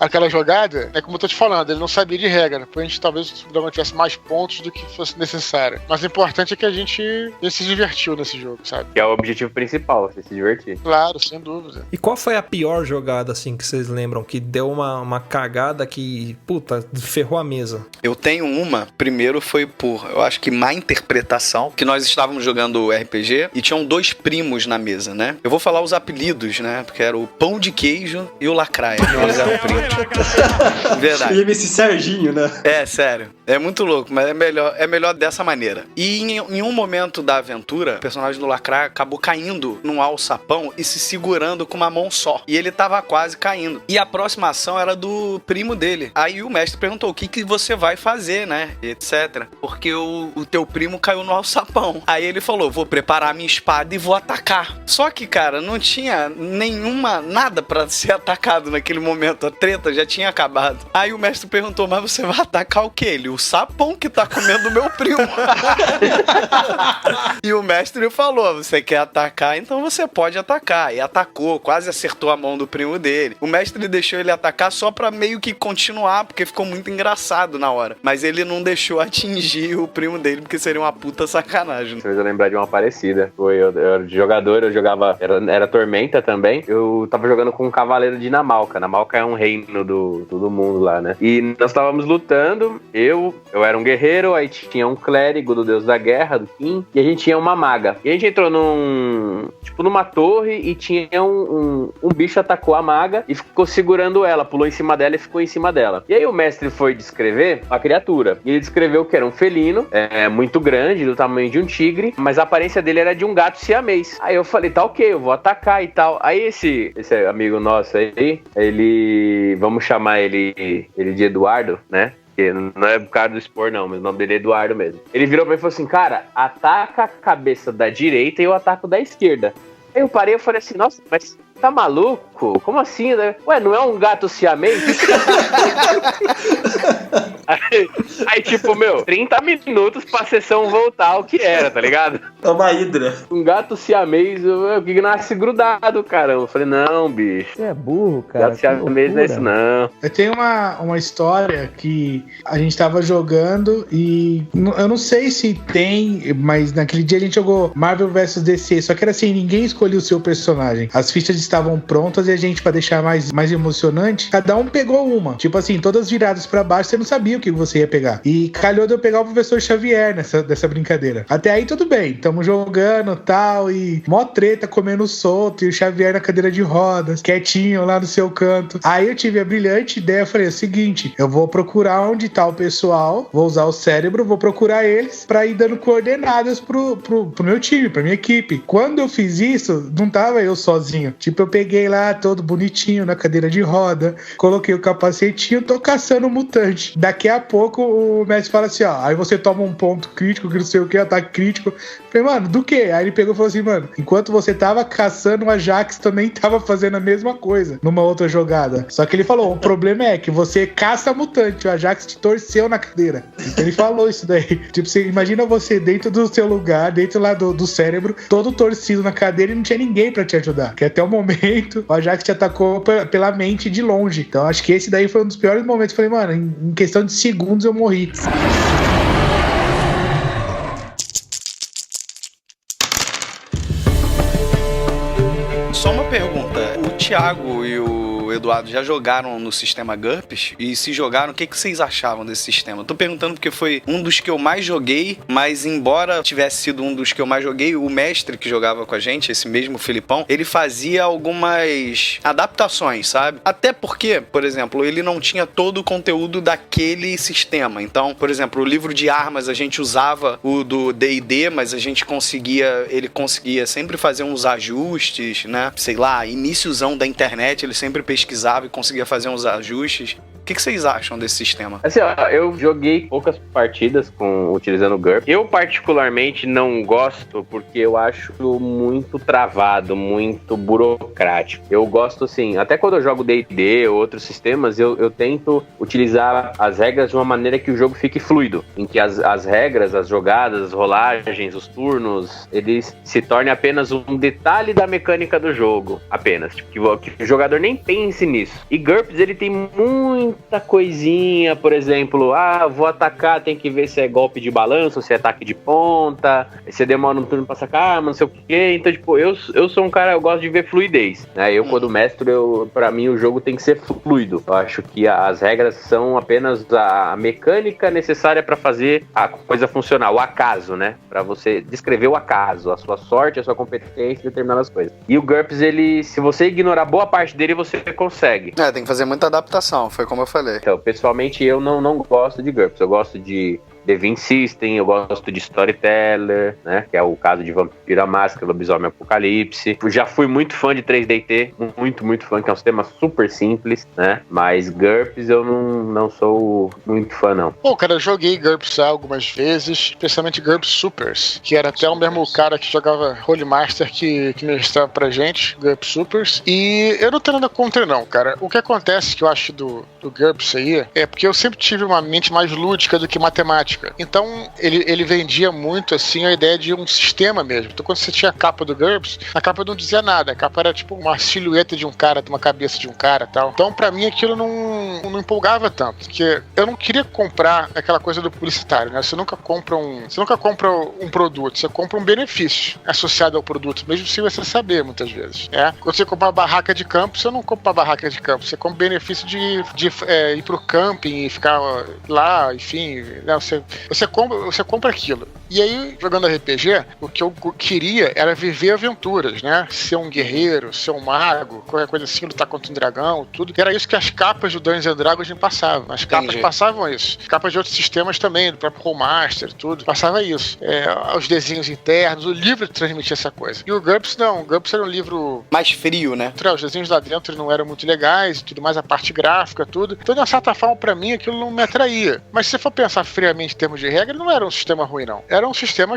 aquela jogada, como eu tô te falando, ele não sabia de regra, talvez o dragão tivesse mais pontos do que fosse necessário. Mas o importante é que a gente se divertiu nesse jogo, sabe? Que é o objetivo principal, você se divertir. Claro, sem dúvida. E qual foi a pior jogada, assim, que vocês lembram, que deu uma cagada que, puta, ferrou a mesa? Eu tenho primeiro foi eu acho que má interpretação, que nós estávamos jogando RPG e tinham 2 primos na mesa, né? Eu vou falar os apelidos, né? Porque era o Pão de Queijo e o Lacraia. Eles eram primos. Verdade. E esse Serginho, né? É, sério. É muito louco, mas é melhor dessa maneira. E em um momento da aventura, o personagem do Lacraia acabou caindo num alçapão e se segurando com uma mão só. E ele tava quase caindo. E a próxima ação era do primo dele. Aí o mestre perguntou, o que você vai fazer, né? Etc. Porque o teu primo caiu no alçapão. Aí ele falou, vou preparar minha espada e vou atacar. Só que, cara, não tinha nada pra ser atacado naquele momento. A treta já tinha acabado. Aí o mestre perguntou, mas você vai atacar o quê? Ele, o o sapão que tá comendo meu primo. E o mestre falou, você quer atacar, então você pode atacar. E atacou, quase acertou a mão do primo dele. O mestre deixou ele atacar só pra meio que continuar, porque ficou muito engraçado na hora. Mas ele não deixou atingir o primo dele, porque seria uma puta sacanagem. Você vai lembrar de uma parecida. Eu era jogador, eu jogava... Era Tormenta também. Eu tava jogando com um cavaleiro de Namalca. Namalca é um reino do mundo lá, né? E nós estávamos lutando. Eu era um guerreiro, aí tinha um clérigo do deus da guerra, do Kim, e a gente tinha uma maga. E a gente entrou numa torre e tinha um bicho atacou a maga e ficou segurando ela, pulou em cima dela e ficou em cima dela. E aí o mestre foi descrever a criatura. E ele descreveu que era um felino, muito grande, do tamanho de um tigre, mas a aparência dele era de um gato siamês. Aí eu falei, tá ok, eu vou atacar e tal. Aí esse amigo nosso aí, ele... Vamos chamar ele de Eduardo, né? Não é por causa do expor, não, mas o nome dele é Eduardo mesmo. Ele virou pra mim e falou assim, cara, ataca a cabeça da direita e eu ataco da esquerda. Aí eu parei e falei assim, nossa, mas tá maluco? Como assim, né? Ué, não é um gato siamês? Aí, tipo, 30 minutos pra sessão voltar ao que era, tá ligado? É uma hidra. Um gato siamês, que nasce grudado, caramba. Eu falei, não, bicho. Você é burro, cara. Gato siamês não é isso, não. Eu tenho uma história que a gente tava jogando e eu não sei se tem, mas naquele dia a gente jogou Marvel vs DC, só que era assim, ninguém escolheu o seu personagem. As fichas estavam prontas e a gente, pra deixar mais emocionante, cada um pegou uma. Tipo assim, todas viradas pra baixo, você não sabia o que você ia pegar. E calhou de eu pegar o professor Xavier dessa brincadeira. Até aí tudo bem, tamo jogando tal, e mó treta comendo solto, e o Xavier na cadeira de rodas, quietinho lá no seu canto. Aí eu tive a brilhante ideia, falei, é o seguinte, eu vou procurar onde tá o pessoal, vou usar o cérebro, vou procurar eles pra ir dando coordenadas pro meu time, pra minha equipe. Quando eu fiz isso, não tava eu sozinho. Tipo, eu peguei lá todo bonitinho na cadeira de roda, coloquei o capacetinho, tô caçando um mutante. Daqui a pouco o mestre fala assim, ó, aí você toma um ponto crítico, que não sei o que, ataque crítico. Falei, mano, do que? Aí ele pegou e falou assim, mano, enquanto você tava caçando, o Ajax também tava fazendo a mesma coisa numa outra jogada. Só que ele falou, o problema é que você caça mutante, o Ajax te torceu na cadeira. Então ele falou isso daí. Tipo, você imagina você dentro do seu lugar, dentro lá do cérebro, todo torcido na cadeira e não tinha ninguém pra te ajudar. Que até o momento, o Ajax te atacou pela mente de longe. Então acho que esse daí foi um dos piores momentos. Falei, mano, em questão de segundos eu morri. Só uma pergunta, o Thiago e o Eduardo já jogaram no sistema GURPS? E se jogaram, o que vocês achavam desse sistema? Eu tô perguntando porque foi um dos que eu mais joguei, mas embora tivesse sido um dos que eu mais joguei, o mestre que jogava com a gente, esse mesmo Filipão, ele fazia algumas adaptações, sabe? Até porque, por exemplo, ele não tinha todo o conteúdo daquele sistema. Então, por exemplo, o livro de armas a gente usava o do D&D, mas ele conseguia sempre fazer uns ajustes, né? Sei lá, iníciozão da internet, ele sempre pesquisava e conseguia fazer uns ajustes. O que vocês acham desse sistema? Assim, ó, eu joguei poucas partidas utilizando o GURP. Eu particularmente não gosto porque eu acho muito travado, muito burocrático. Eu gosto, assim, até quando eu jogo D&D ou outros sistemas, eu tento utilizar as regras de uma maneira que o jogo fique fluido, em que as regras, as jogadas, as rolagens, os turnos, eles se tornem apenas um detalhe da mecânica do jogo, apenas. Tipo, que o jogador nem pense nisso. E GURPS, ele tem muita coisinha, por exemplo, vou atacar, tem que ver se é golpe de balanço, se é ataque de ponta, se demora um turno pra sacar, mas não sei o que. Então, tipo, eu sou um cara, eu gosto de ver fluidez, né? Quando mestre, pra mim, o jogo tem que ser fluido. Eu acho que as regras são apenas a mecânica necessária pra fazer a coisa funcionar, o acaso, né? Pra você descrever o acaso, a sua sorte, a sua competência em determinadas coisas. E o GURPS, ele, se você ignorar boa parte dele, você consegue. Tem que fazer muita adaptação, foi como eu falei. Então, pessoalmente, eu não gosto de GURPS. Eu gosto de The Vinci System, eu gosto de Storyteller, né? Que é o caso de Vampiro à Máscara, Lobisomem Apocalipse. Já fui muito fã de 3DT, muito fã, que é um sistema super simples, né? Mas GURPS eu não sou muito fã, não. Pô, cara, eu joguei GURPS algumas vezes, especialmente GURPS Supers, que era até o mesmo cara que jogava Holy Master que mestrava pra gente, GURPS Supers. E eu não tenho nada contra, não, cara. O que acontece que eu acho do GURPS aí é porque eu sempre tive uma mente mais lúdica do que matemática. Então, ele vendia muito, assim, a ideia de um sistema mesmo. Então, quando você tinha a capa do GURPS, a capa não dizia nada. A capa era tipo uma silhueta de um cara, de uma cabeça de um cara e tal. Então, pra mim, aquilo não empolgava tanto. Porque eu não queria comprar aquela coisa do publicitário, né? Você nunca compra um produto, você compra um benefício associado ao produto, mesmo sem você saber, muitas vezes. Quando você compra uma barraca de campo, você não compra uma barraca de campo, você compra o benefício de ir pro camping e ficar lá, enfim, né? Você compra aquilo. E aí, jogando RPG, o que eu queria era viver aventuras, né? Ser um guerreiro, ser um mago, qualquer coisa assim, lutar contra um dragão, tudo. E era isso que as capas do Dungeons & Dragons me passavam. As capas passavam isso. Capas de outros sistemas também, do próprio Rollmaster, tudo. Passava isso. Os desenhos internos, o livro transmitia essa coisa. E o GURPS não. O GURPS era um livro mais frio, né? Os desenhos lá dentro não eram muito legais e tudo mais, a parte gráfica, tudo. Então, de uma certa forma, pra mim, aquilo não me atraía. Mas se você for pensar friamente em termos de regra, não era um sistema ruim, não. Era um sistema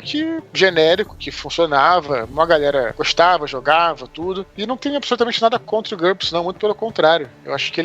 genérico, que funcionava, uma galera gostava, jogava, tudo. E não tem absolutamente nada contra o GURPS, não. Muito pelo contrário. Eu acho que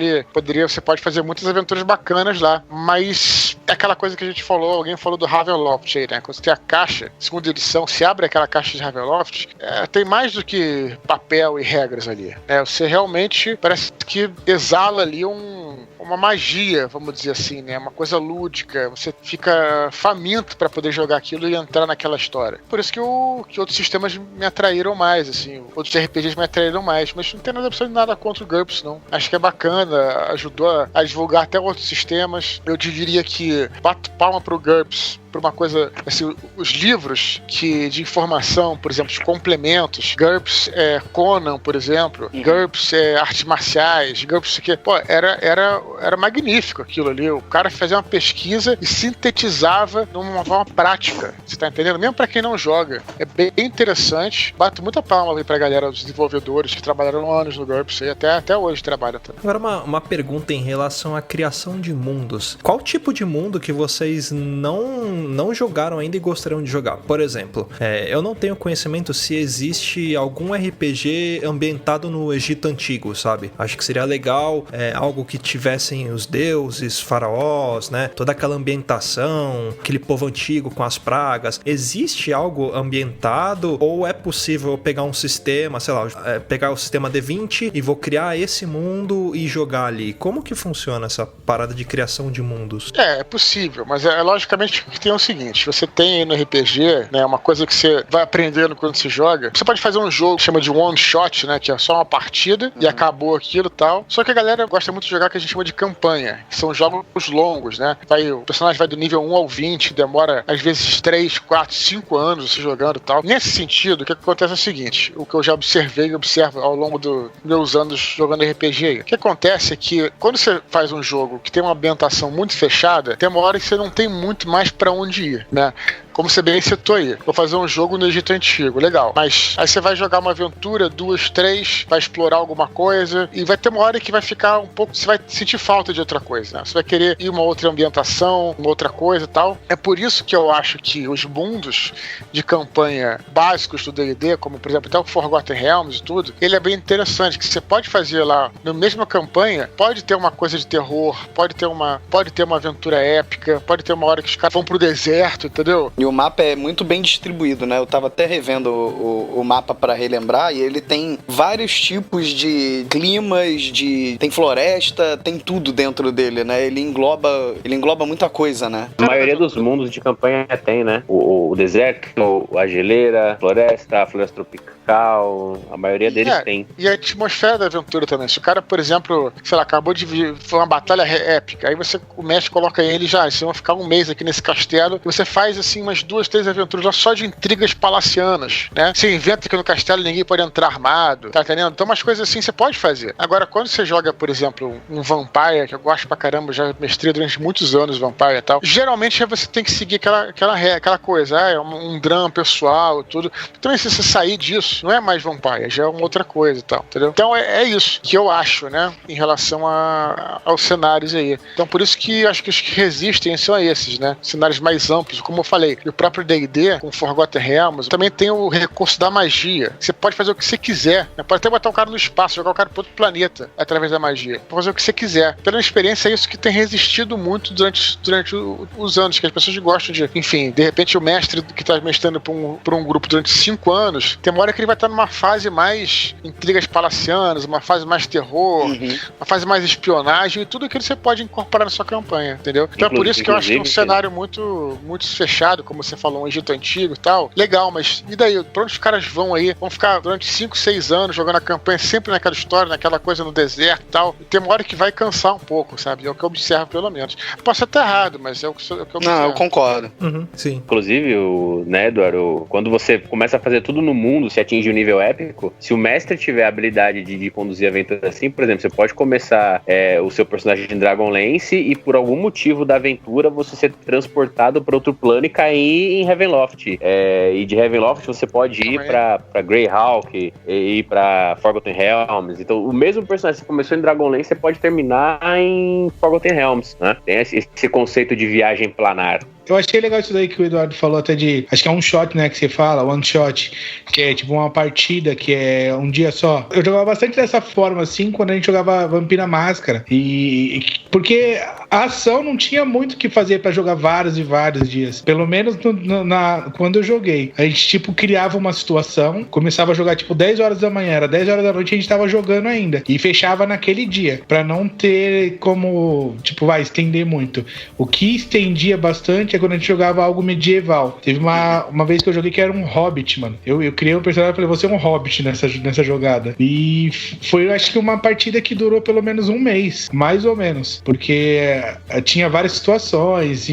você pode fazer muitas aventuras bacanas lá. Mas é aquela coisa que a gente falou, alguém falou do Ravenloft aí, né? Quando você tem a caixa, segunda edição, se abre aquela caixa de Ravenloft, tem mais do que papel e regras ali. Você realmente parece que exala ali uma magia, vamos dizer assim, né? Uma coisa lúdica. Você fica faminto pra poder jogar aquilo e entrar naquela história. Por isso que outros sistemas me atraíram mais, assim. Outros RPGs me atraíram mais. Mas não tem absolutamente nada contra o GURPS, não. Acho que é bacana. Ajudou a divulgar até outros sistemas. Eu diria que bato palma pro GURPS por uma coisa, assim, os livros de informação, por exemplo, de complementos, GURPS Conan, por exemplo, GURPS artes marciais, GURPS isso aqui, pô, era magnífico aquilo ali. O cara fazia uma pesquisa e sintetizava numa forma prática. Você tá entendendo? Mesmo pra quem não joga. É bem interessante. Bato muita palma aí pra galera dos desenvolvedores que trabalharam anos no GURPS e até hoje trabalham também. Agora uma pergunta em relação à criação de mundos. Qual tipo de mundo que vocês não jogaram ainda e gostariam de jogar? Por exemplo, eu não tenho conhecimento se existe algum RPG ambientado no Egito Antigo, sabe? Acho que seria legal algo que tivessem os deuses, faraós, né? Toda aquela ambientação, aquele povo antigo com as pragas. Existe algo ambientado ou é possível pegar um sistema, sei lá, pegar o sistema D20 e vou criar esse mundo e jogar ali? Como que funciona essa parada de criação de mundos? É possível, mas logicamente que tem o seguinte, você tem aí no RPG, né, uma coisa que você vai aprendendo quando você joga, você pode fazer um jogo que chama de one shot, né, que é só uma partida e acabou aquilo e tal, só que a galera gosta muito de jogar o que a gente chama de campanha, que são jogos longos, né, o personagem vai do nível 1 ao 20, demora às vezes 3, 4, 5 anos você jogando e tal. Nesse sentido, o que acontece é o seguinte, o que eu já observei e observo ao longo dos meus anos jogando RPG, o que acontece é que quando você faz um jogo que tem uma ambientação muito fechada, tem uma hora que você não tem muito mais pra onde ir, né? Como você bem citou aí, vou fazer um jogo no Egito Antigo, legal. Mas aí você vai jogar uma aventura, 2, 3, vai explorar alguma coisa e vai ter uma hora que vai ficar um pouco, você vai sentir falta de outra coisa, né? Você vai querer ir uma outra ambientação, uma outra coisa e tal. É por isso que eu acho que os mundos de campanha básicos do D&D, como por exemplo até o Forgotten Realms e tudo, ele é bem interessante, que você pode fazer lá, na mesma campanha, pode ter uma coisa de terror, pode ter uma aventura épica, pode ter uma hora que os caras vão pro deserto, entendeu? E o mapa é muito bem distribuído, né? Eu tava até revendo o mapa pra relembrar e ele tem vários tipos de climas, tem floresta, tem tudo dentro dele, né? Ele engloba muita coisa, né? A maioria dos mundos de campanha tem, né? O deserto, a geleira, a floresta tropical, a maioria deles tem. E a atmosfera da aventura também. Se o cara, por exemplo, sei lá, acabou de vir, foi uma batalha épica, aí o mestre coloca ele já, vocês vão ficar um mês aqui nesse castelo, e você faz assim umas umas 2, 3 aventuras lá só de intrigas palacianas, né? Você inventa que no castelo ninguém pode entrar armado, tá entendendo? Então umas coisas assim você pode fazer. Agora, quando você joga, por exemplo, um Vampire, que eu gosto pra caramba, já mestrei durante muitos anos Vampire e tal, geralmente você tem que seguir aquela coisa, é um drama pessoal, tudo. Então, se você sair disso, não é mais Vampire, já é uma outra coisa e tal, entendeu? Então é isso que eu acho, né, em relação aos cenários aí. Então, por isso que acho que os que resistem são esses, né? Cenários mais amplos, como eu falei, e o próprio D&D, com Forgotten Realms, também tem o recurso da magia. Você pode fazer o que você quiser, né? Pode até botar um cara no espaço, jogar o cara para outro planeta através da magia. Pode fazer o que você quiser. Pela experiência, é isso que tem resistido muito durante os anos, que as pessoas gostam de, enfim, de repente o mestre que está mestrando por um grupo durante 5 anos, tem uma hora que ele vai estar numa fase mais intrigas palacianas, uma fase mais terror, uma fase mais espionagem, e tudo aquilo você pode incorporar na sua campanha, entendeu? Então é por isso que eu acho que é um cenário muito, muito fechado, como você falou, um Egito Antigo e tal. Legal, mas e daí? Pra onde os caras vão aí? Vão ficar durante 5, 6 anos jogando a campanha sempre naquela história, naquela coisa no deserto e tal. E tem uma hora que vai cansar um pouco, sabe? É o que eu observo, pelo menos. Posso estar errado, mas é o que eu observo. Não, eu concordo. Sim. Inclusive, Eduardo, quando você começa a fazer tudo no mundo, se atinge um nível épico, se o mestre tiver a habilidade de conduzir a aventura assim, por exemplo, você pode começar o seu personagem em Dragonlance e por algum motivo da aventura você ser transportado para outro plano e cair em Ravenloft. E de Ravenloft você pode ir para Greyhawk e ir para Forgotten Realms. Então, o mesmo personagem que você começou em Dragonlance, você pode terminar em Forgotten Realms, né? Tem esse conceito de viagem planar. Eu achei legal isso daí que o Eduardo falou, até de... Acho que é um shot, né, que você fala, one shot, que é tipo uma partida que é um dia só. Eu jogava bastante dessa forma, assim, quando a gente jogava Vampira Máscara. Porque a ação não tinha muito o que fazer pra jogar vários e vários dias. Pelo menos quando eu joguei. A gente, tipo, criava uma situação, começava a jogar, tipo, 10 horas da manhã, era 10 horas da noite, a gente tava jogando ainda. E fechava naquele dia, pra não ter como, tipo, estender muito. O que estendia bastante quando a gente jogava algo medieval. Teve uma vez que eu joguei que era um hobbit, mano. Eu criei um personagem e falei, você é um hobbit nessa jogada. E foi, acho que, uma partida que durou pelo menos um mês, mais ou menos. Porque tinha várias situações,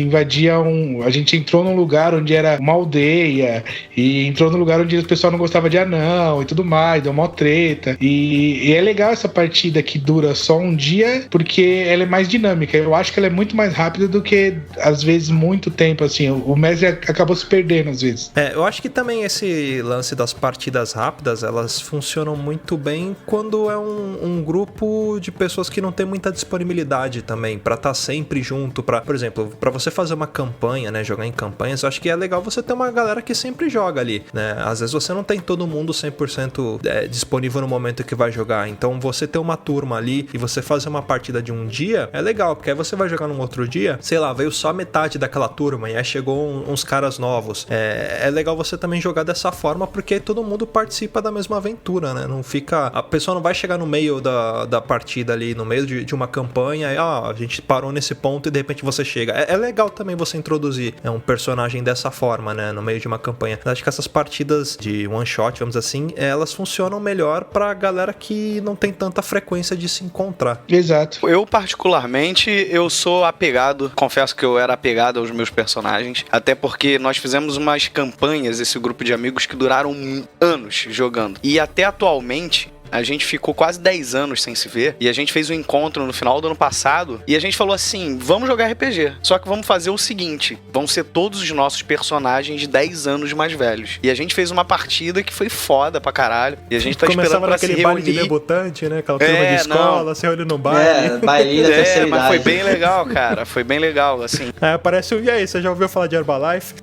a gente entrou num lugar onde era uma aldeia, e entrou num lugar onde o pessoal não gostava de anão e tudo mais, deu uma treta. E é legal essa partida que dura só um dia, porque ela é mais dinâmica. Eu acho que ela é muito mais rápida do que, às vezes, muito tempo, assim, o mestre acabou se perdendo às vezes. Eu acho que também esse lance das partidas rápidas, elas funcionam muito bem quando é um grupo de pessoas que não tem muita disponibilidade também, pra estar sempre junto, por exemplo, pra você fazer uma campanha, né, jogar em campanhas, eu acho que é legal você ter uma galera que sempre joga ali, né, às vezes você não tem todo mundo 100% disponível no momento que vai jogar, então você ter uma turma ali e você fazer uma partida de um dia, é legal, porque aí você vai jogar num outro dia, sei lá, veio só metade daquela turma e aí chegou uns caras novos. É legal você também jogar dessa forma, porque todo mundo participa da mesma aventura, né? Não fica... A pessoa não vai chegar no meio da partida ali, no meio de uma campanha, e a gente parou nesse ponto e de repente você chega. É legal também você introduzir um personagem dessa forma, né? No meio de uma campanha. Eu acho que essas partidas de one shot, vamos dizer assim, elas funcionam melhor pra galera que não tem tanta frequência de se encontrar. Exato. Eu, particularmente, eu sou apegado, confesso que eu era apegado aos meus personagens, até porque nós fizemos umas campanhas, esse grupo de amigos, que duraram anos jogando. E até atualmente, a gente ficou quase 10 anos sem se ver, e a gente fez um encontro no final do ano passado, e a gente falou assim, vamos jogar RPG, só que vamos fazer o seguinte, vão ser todos os nossos personagens de 10 anos mais velhos. E a gente fez uma partida que foi foda pra caralho, e a gente tá esperando pra se reunir. Começava naquele baile de debutante, né, aquela turma de escola, se olhando no baile. Bailinho da terceira mas idade. foi bem legal, cara, foi bem legal, assim. Parece e aí, você já ouviu falar de Herbalife?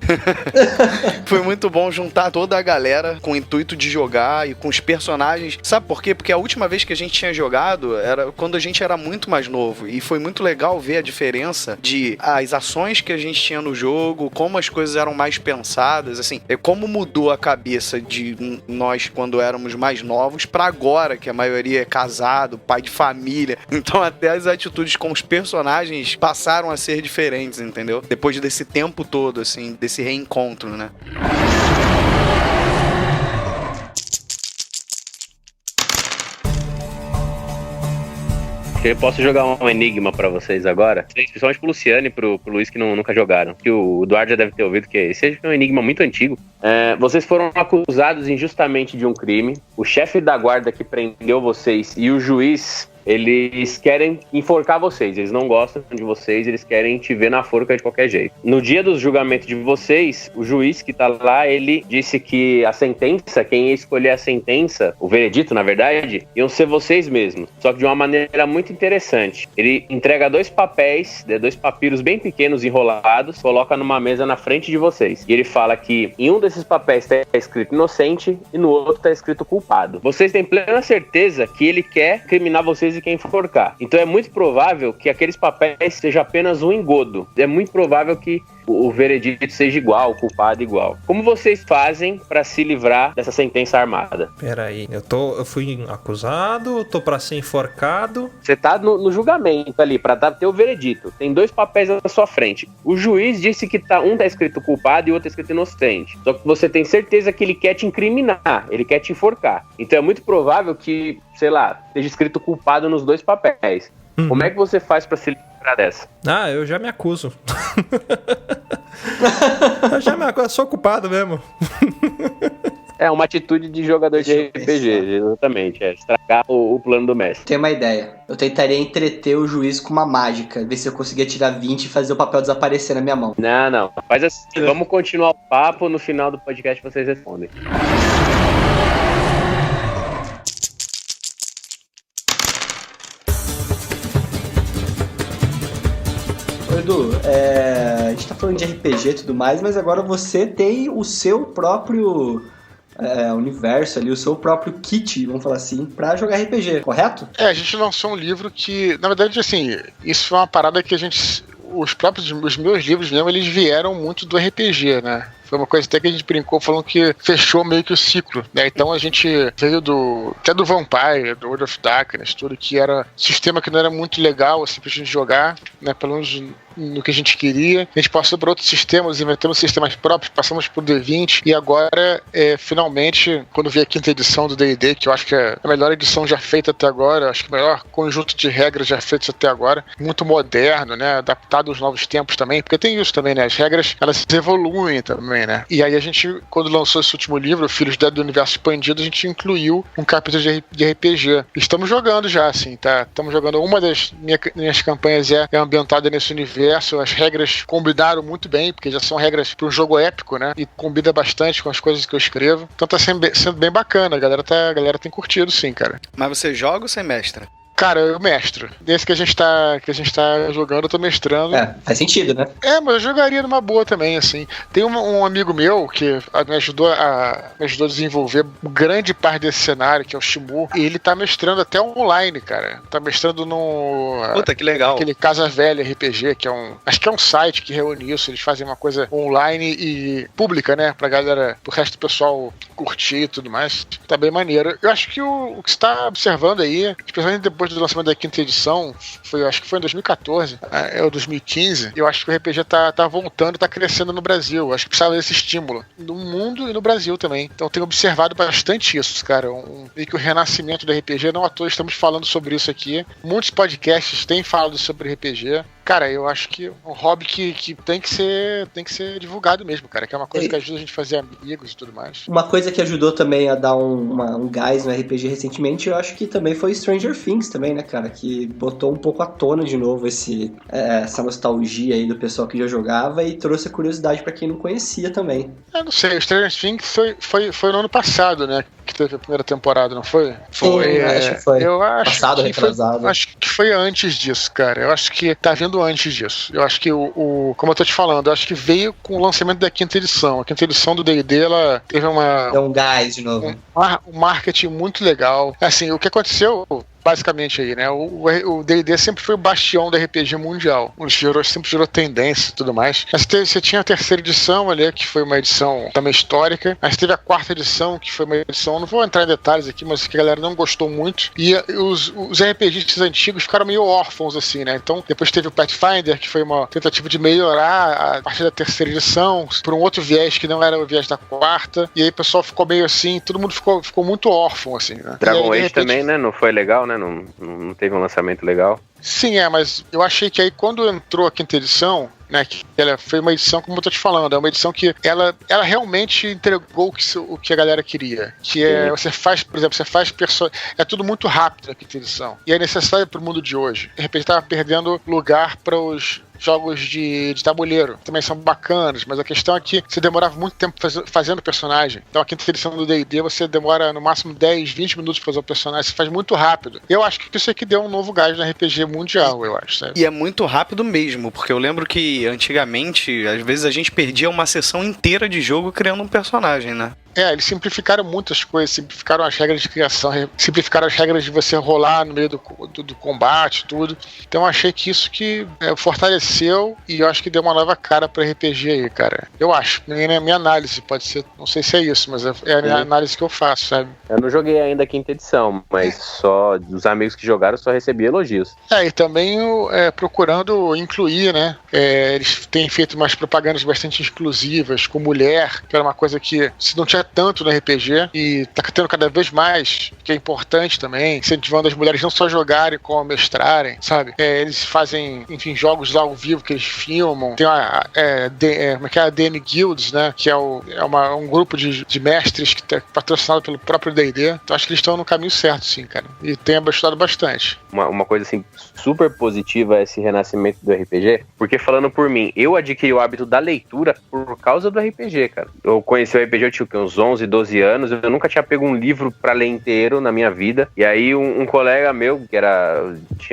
Foi muito bom juntar toda a galera com o intuito de jogar e com os personagens. Sabe por quê? Porque a última vez que a gente tinha jogado era quando a gente era muito mais novo. E foi muito legal ver a diferença de as ações que a gente tinha no jogo, como as coisas eram mais pensadas, assim, como mudou a cabeça de nós quando éramos mais novos pra agora, que a maioria é casado, pai de família. Então até as atitudes com os personagens passaram a ser diferentes, entendeu? Depois desse tempo todo, assim, desse reencontro, né? Eu posso jogar um enigma pra vocês agora, principalmente pro Luciano e pro Luiz que nunca jogaram. Que o Eduardo já deve ter ouvido, que esse é um enigma muito antigo. Vocês foram acusados injustamente de um crime. O chefe da guarda que prendeu vocês e o juiz, eles querem enforcar vocês, eles não gostam de vocês, eles querem te ver na forca de qualquer jeito. No dia do julgamento de vocês, o juiz que tá lá, ele disse que a sentença, quem ia escolher a sentença, o veredito, na verdade, iam ser vocês mesmos, só que de uma maneira muito interessante. Ele entrega 2 papéis, 2 papiros bem pequenos enrolados, coloca numa mesa na frente de vocês. E ele fala que em um desses papéis tá escrito inocente e no outro tá escrito culpado. Vocês têm plena certeza que ele quer criminar vocês e quem enforcar. Então é muito provável que aqueles papéis seja apenas um engodo. É muito provável que o veredito seja igual, o culpado igual. Como vocês fazem pra se livrar dessa sentença armada? Peraí, eu fui acusado, tô pra ser enforcado. Você tá no julgamento ali, pra ter o veredito. Tem 2 papéis na sua frente. O juiz disse que um tá escrito culpado e o outro tá escrito inocente. Só que você tem certeza que ele quer te incriminar, ele quer te enforcar. Então é muito provável que, sei lá, esteja escrito culpado nos 2 papéis. Como é que você faz pra se livrar dessa? Eu já me acuso. Eu sou culpado mesmo. É uma atitude de jogador de RPG, exatamente. Estragar o plano do mestre. Tem uma ideia. Eu tentaria entreter o juiz com uma mágica, ver se eu conseguia tirar 20 e fazer o papel desaparecer na minha mão. Não. Faz assim. Vamos continuar o papo, no final do podcast vocês respondem. Edu, a gente tá falando de RPG e tudo mais, mas agora você tem o seu próprio universo ali, o seu próprio kit, vamos falar assim, pra jogar RPG, correto? A gente lançou um livro que, na verdade, assim, isso foi uma parada que os meus livros mesmo, eles vieram muito do RPG, né? Foi uma coisa até que a gente brincou falando que fechou meio que o ciclo, né? Então a gente veio até do Vampire, do World of Darkness, tudo que era sistema que não era muito legal assim pra gente jogar, né? Pelo menos no que a gente queria. A gente passou por outros sistemas, inventamos sistemas próprios, passamos por D20 e agora, finalmente, quando vi a 5ª edição do D&D, que eu acho que é a melhor edição já feita até agora, acho que o melhor conjunto de regras já feitos até agora, muito moderno, né? Adaptado aos novos tempos também, porque tem isso também, né? As regras, elas evoluem também, né? E aí a gente, quando lançou esse último livro, Filhos do Universo Expandido, a gente incluiu um capítulo de RPG. Estamos jogando já, assim, tá? Estamos jogando, uma das minhas campanhas é ambientada nesse universo. As regras combinaram muito bem, porque já são regras para um jogo épico, né? E combina bastante com as coisas que eu escrevo. Então tá sendo bem bacana, a galera tem curtido sim, cara. Mas você joga ou você mestra? Cara, eu mestro. Desse que a gente tá jogando, eu tô mestrando. Faz sentido, né? Mas eu jogaria numa boa também, assim. Tem um amigo meu que me ajudou a desenvolver grande parte desse cenário, que é o Shimu, e ele tá mestrando até online, cara. Tá mestrando no... Puta, que legal. Aquele Casa Velha RPG, que é acho que é um site que reúne isso. Eles fazem uma coisa online e pública, né? Pra galera, pro resto do pessoal curtir e tudo mais. Tá bem maneiro. Eu acho que o que você tá observando aí, especialmente depois do lançamento da 5ª edição, acho que foi em 2014, ou 2015, eu acho que o RPG tá voltando, tá crescendo no Brasil. Acho que precisava desse estímulo no mundo e no Brasil também. Então tenho observado bastante isso, cara. E que o renascimento do RPG, não à toa estamos falando sobre isso aqui. Muitos podcasts têm falado sobre RPG. Cara, eu acho que é um hobby que tem que ser divulgado mesmo, cara. Que é uma coisa que ajuda a gente a fazer amigos e tudo mais. Uma coisa que ajudou também a dar um gás no RPG recentemente, eu acho que também foi Stranger Things também, né, cara? Que botou um pouco à tona de novo essa nostalgia aí do pessoal que já jogava e trouxe a curiosidade pra quem não conhecia também. Eu não sei, o Stranger Things foi no ano passado, né? Que teve a primeira temporada, não foi? Foi, acho que foi. Eu acho Passado, retrasado. Acho que foi antes disso, cara. Eu acho que tá vindo antes disso. Eu acho que como eu tô te falando, eu acho que veio com o lançamento da 5ª edição. A 5ª edição do D&D, ela teve deu um gás de novo. Um marketing muito legal. Assim, o que aconteceu... Basicamente aí, né? O D&D sempre foi o bastião da RPG mundial. Sempre gerou tendência e tudo mais. Mas você tinha a 3ª edição ali, que foi uma edição também histórica. Mas teve a 4ª edição, que foi uma edição... Não vou entrar em detalhes aqui, mas que a galera não gostou muito. E os RPGs antigos ficaram meio órfãos, assim, né? Então, depois teve o Pathfinder, que foi uma tentativa de melhorar a partir da 3ª edição, por um outro viés que não era o viés da 4ª. E aí o pessoal ficou meio assim, todo mundo ficou muito órfão, assim, né? Dragon Age também, né? Não foi legal, né? né? Não teve um lançamento legal. Sim, mas eu achei que aí quando entrou a quinta edição, né, que ela foi uma edição, como eu tô te falando, é uma edição que ela realmente entregou o que a galera queria. Que é, você faz, por exemplo, é tudo muito rápido na quinta edição. E é necessário pro mundo de hoje. De repente tava perdendo lugar para os jogos de tabuleiro. Também são bacanas, mas a questão é que você demorava muito tempo fazendo o personagem. Então a quinta edição do D&D você demora no máximo 10, 20 minutos pra fazer o personagem, você faz muito rápido. Eu acho que isso aqui deu um novo gás no RPG mundial, eu acho, sabe? E é muito rápido mesmo, porque eu lembro que antigamente, às vezes a gente perdia uma sessão inteira de jogo criando um personagem, né? Eles simplificaram muitas coisas, simplificaram as regras de criação, simplificaram as regras de você rolar no meio do combate, tudo. Então eu achei que isso que fortaleceu e eu acho que deu uma nova cara pra RPG aí, cara. Eu acho. Minha análise pode ser, não sei se é isso, mas é a minha análise que eu faço, sabe? Eu não joguei ainda a quinta edição, mas só dos amigos que jogaram só recebi elogios. E também procurando incluir, né? Eles têm feito umas propagandas bastante exclusivas com mulher, que era uma coisa que se não tinha tanto no RPG e tá tendo cada vez mais, que é importante também, incentivando as mulheres não só jogarem como mestrarem, sabe? Eles fazem, enfim, jogos lá ao vivo que eles filmam. Tem a DN Guilds, né? Que é um grupo de mestres que tá patrocinado pelo próprio D&D. Então acho que eles estão no caminho certo, sim, cara. E tem ajudado bastante. Uma coisa assim super positiva é esse renascimento do RPG, porque falando por mim, eu adquiri o hábito da leitura por causa do RPG, cara. Eu conheci o RPG, eu tinha uns 11, 12 anos, eu nunca tinha pego um livro pra ler inteiro na minha vida, e aí um colega meu,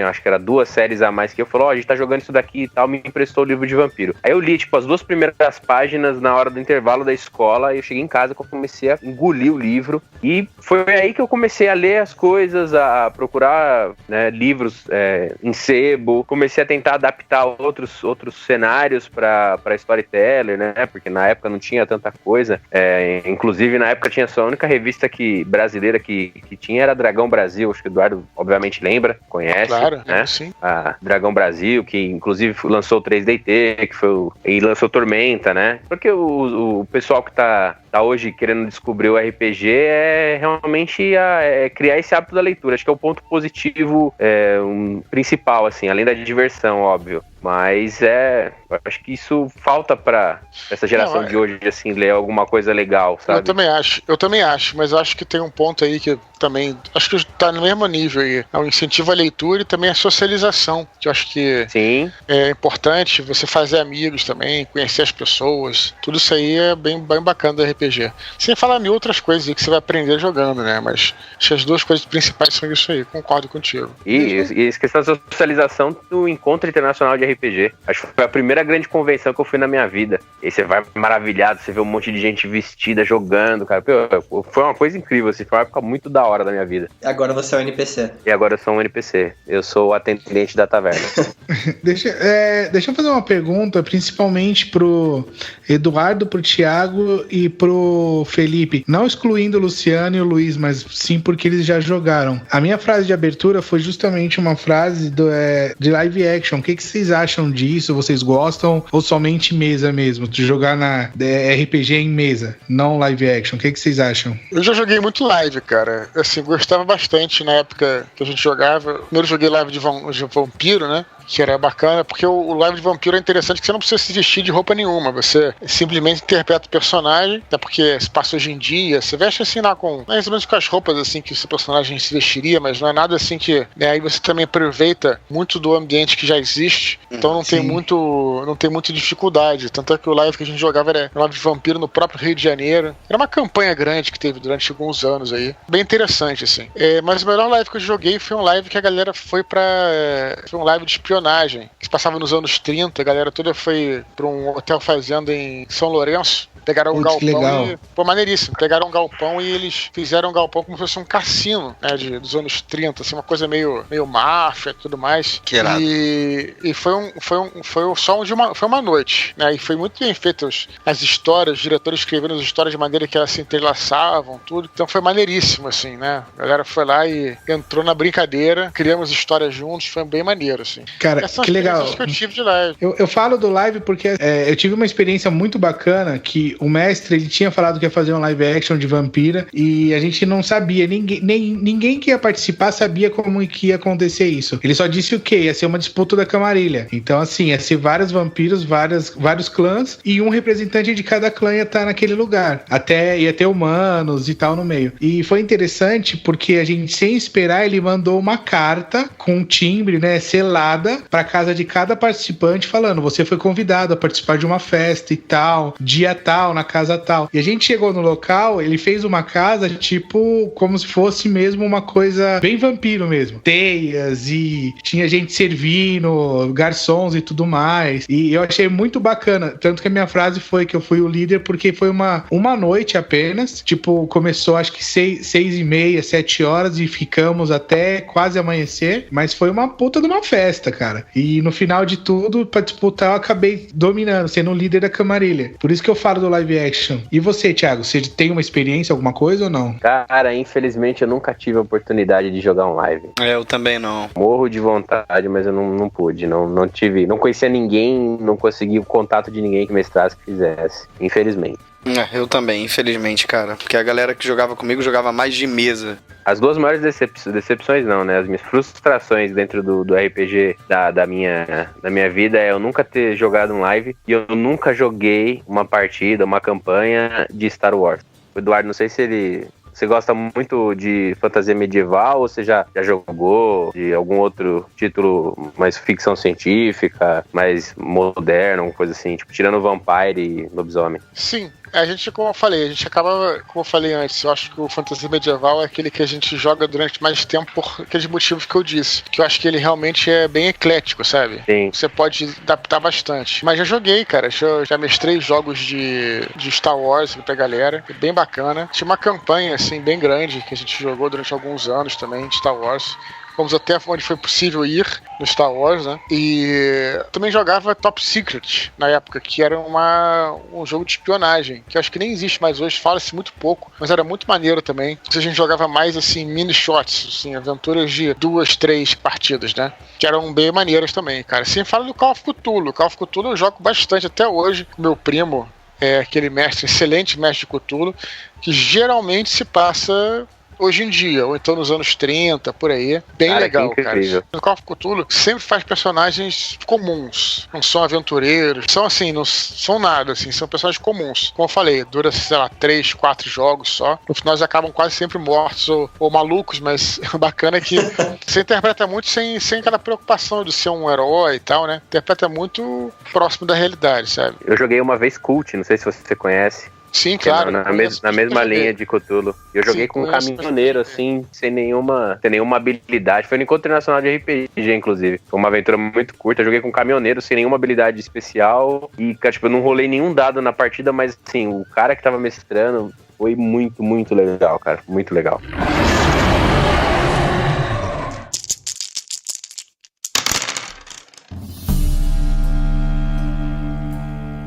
acho que era 2 séries a mais que eu, falou, a gente tá jogando isso daqui e tal, me emprestou o livro de vampiro. Aí eu li, as 2 primeiras páginas na hora do intervalo da escola, e eu cheguei em casa que eu comecei a engolir o livro, e foi aí que eu comecei a ler as coisas, a procurar, né, livros em sebo, comecei a tentar adaptar outros cenários pra storyteller, né, porque na época não tinha tanta coisa, inclusive na época tinha só a única revista brasileira que tinha era Dragão Brasil, acho que o Eduardo obviamente lembra, conhece, claro, né? Sim. A Dragão Brasil, que inclusive lançou o 3DT, e lançou Tormenta, né? Porque o pessoal que tá hoje querendo descobrir o RPG realmente criar esse hábito da leitura. Acho que é o ponto positivo principal, assim, além da diversão, óbvio. Mas eu acho que isso falta pra essa geração de hoje, assim, ler alguma coisa legal, sabe? Eu também acho, mas eu acho que tem um ponto aí que também, acho que tá no mesmo nível aí, é o incentivo à leitura e também a socialização, que eu acho que Sim. É importante você fazer amigos também, conhecer as pessoas, tudo isso aí é bem bacana do RPG. Sem falar em outras coisas aí que você vai aprender jogando, né, mas acho que as 2 coisas principais são isso aí, concordo contigo. E essa questão da socialização do Encontro Internacional de RPG. Acho que foi a primeira grande convenção que eu fui na minha vida. E você vai maravilhado, você vê um monte de gente vestida, jogando, cara. Foi uma coisa incrível, assim, foi uma época muito da hora da minha vida. E agora você é um NPC. E agora eu sou um NPC. Eu sou o atendente da taverna. Deixa eu fazer uma pergunta, principalmente pro Eduardo, pro Thiago e pro Felipe. Não excluindo o Luciano e o Luiz, mas sim porque eles já jogaram. A minha frase de abertura foi justamente uma frase de live action. O que vocês acham disso? Vocês gostam? Ou somente mesa mesmo? De jogar na RPG em mesa, não live action? O que vocês acham? Eu já joguei muito live, cara. Assim, gostava bastante na época que a gente jogava. Primeiro joguei live de vampiro, né? Que era bacana, porque o live de vampiro é interessante que você não precisa se vestir de roupa nenhuma, você simplesmente interpreta o personagem, até porque se passa hoje em dia, você veste assim lá mais ou menos com as roupas assim que o seu personagem se vestiria, mas não é nada assim que, né, aí você também aproveita muito do ambiente que já existe, então não tem muita dificuldade, tanto é que o live que a gente jogava era um live de vampiro no próprio Rio de Janeiro, era uma campanha grande que teve durante alguns anos aí, bem interessante assim, mas o melhor live que eu joguei foi um live que a galera foi um live de espionagem, que se passava nos anos 30, a galera toda foi pra um hotel fazenda em São Lourenço, pegaram um galpão e... Pô, maneiríssimo. Pegaram um galpão e eles fizeram um galpão como se fosse um cassino, né, dos anos 30, assim, uma coisa meio máfia e tudo mais. Que irado. E foi uma noite, né, e foi muito bem feito as histórias, os diretores escreveram as histórias de maneira que elas se entrelaçavam, tudo. Então foi maneiríssimo, assim, né. A galera foi lá e entrou na brincadeira, criamos histórias juntos, foi bem maneiro, assim. Cara, que legal. Que eu tive de live. Eu falo do live porque eu tive uma experiência muito bacana que o mestre, ele tinha falado que ia fazer um live action de Vampira e a gente não sabia, ninguém que ia participar sabia como que ia acontecer isso. Ele só disse o quê? Ia ser uma disputa da Camarilha. Então, assim, ia ser vários vampiros, vários clãs e um representante de cada clã ia estar naquele lugar. Até ia ter humanos e tal no meio. E foi interessante porque a gente, sem esperar, ele mandou uma carta com um timbre, né, selada pra casa de cada participante falando, você foi convidado a participar de uma festa e tal, dia tal, na casa tal. E a gente chegou no local, ele fez uma casa, tipo, como se fosse mesmo uma coisa bem vampiro mesmo. Teias e tinha gente servindo, garçons e tudo mais. E eu achei muito bacana. Tanto que a minha frase foi que eu fui o líder porque foi uma noite apenas. Tipo, começou acho que 6:30, 7 horas e ficamos até quase amanhecer. Mas foi uma puta de uma festa, cara. E no final de tudo, pra disputar, eu acabei dominando, sendo o líder da Camarilha. Por isso que eu falo do live action. E você, Thiago? Você tem uma experiência, alguma coisa ou não? Cara, infelizmente eu nunca tive a oportunidade de jogar um live. Eu também não. Morro de vontade, mas eu não pude. Não tive. Não conhecia ninguém, não consegui o contato de ninguém que mestrasse, que fizesse. Infelizmente. Eu também, infelizmente, cara. Porque a galera que jogava comigo jogava mais de mesa. As duas maiores decepções não, né? As minhas frustrações dentro do RPG da minha vida é eu nunca ter jogado um live e eu nunca joguei uma partida, uma campanha de Star Wars. O Eduardo, não sei se você gosta muito de fantasia medieval ou você já jogou de algum outro título mais ficção científica, mais moderno, uma coisa assim, tipo tirando Vampire e Lobisomem? Sim. A gente, como eu falei, a gente acaba, como eu falei antes, eu acho que o fantasia medieval é aquele que a gente joga durante mais tempo por aqueles motivos que eu disse. Que eu acho que ele realmente é bem eclético, sabe? Sim. Você pode adaptar bastante. Mas já joguei, cara. Já mestrei jogos de Star Wars pra galera. É bem bacana. Tinha uma campanha, assim, bem grande que a gente jogou durante alguns anos também de Star Wars. Fomos até onde foi possível ir no Star Wars, né? E também jogava Top Secret na época, que era um jogo de espionagem, que eu acho que nem existe mais hoje, fala-se muito pouco, mas era muito maneiro também. A gente jogava mais, assim, mini shots, assim, aventuras de 2, 3 partidas, né? Que eram bem maneiras também, cara. Sem falar do Call of Cthulhu. Call of Cthulhu eu jogo bastante até hoje com meu primo, aquele excelente mestre de Cthulhu, que geralmente se passa hoje em dia, ou então nos anos 30, por aí. Bem cara, legal, cara. No Call of Cthulhu sempre faz personagens comuns, não são aventureiros, são assim, não são nada, assim, são personagens comuns. Como eu falei, dura, sei lá, 3, 4 jogos só. No final eles acabam quase sempre mortos ou malucos, mas o bacana é que você interpreta muito sem aquela preocupação de ser um herói e tal, né? Interpreta muito próximo da realidade, sabe? Eu joguei uma vez Cult, não sei se você conhece. Sim, claro. Na mesma linha de Cthulhu. Eu joguei com um caminhoneiro, assim, sem nenhuma habilidade. Foi no Encontro Internacional de RPG, inclusive. Foi uma aventura muito curta. Eu joguei com um caminhoneiro sem nenhuma habilidade especial. E, cara, tipo, eu não rolei nenhum dado na partida, mas, assim, o cara que tava mestrando foi muito, muito legal, cara. Muito legal.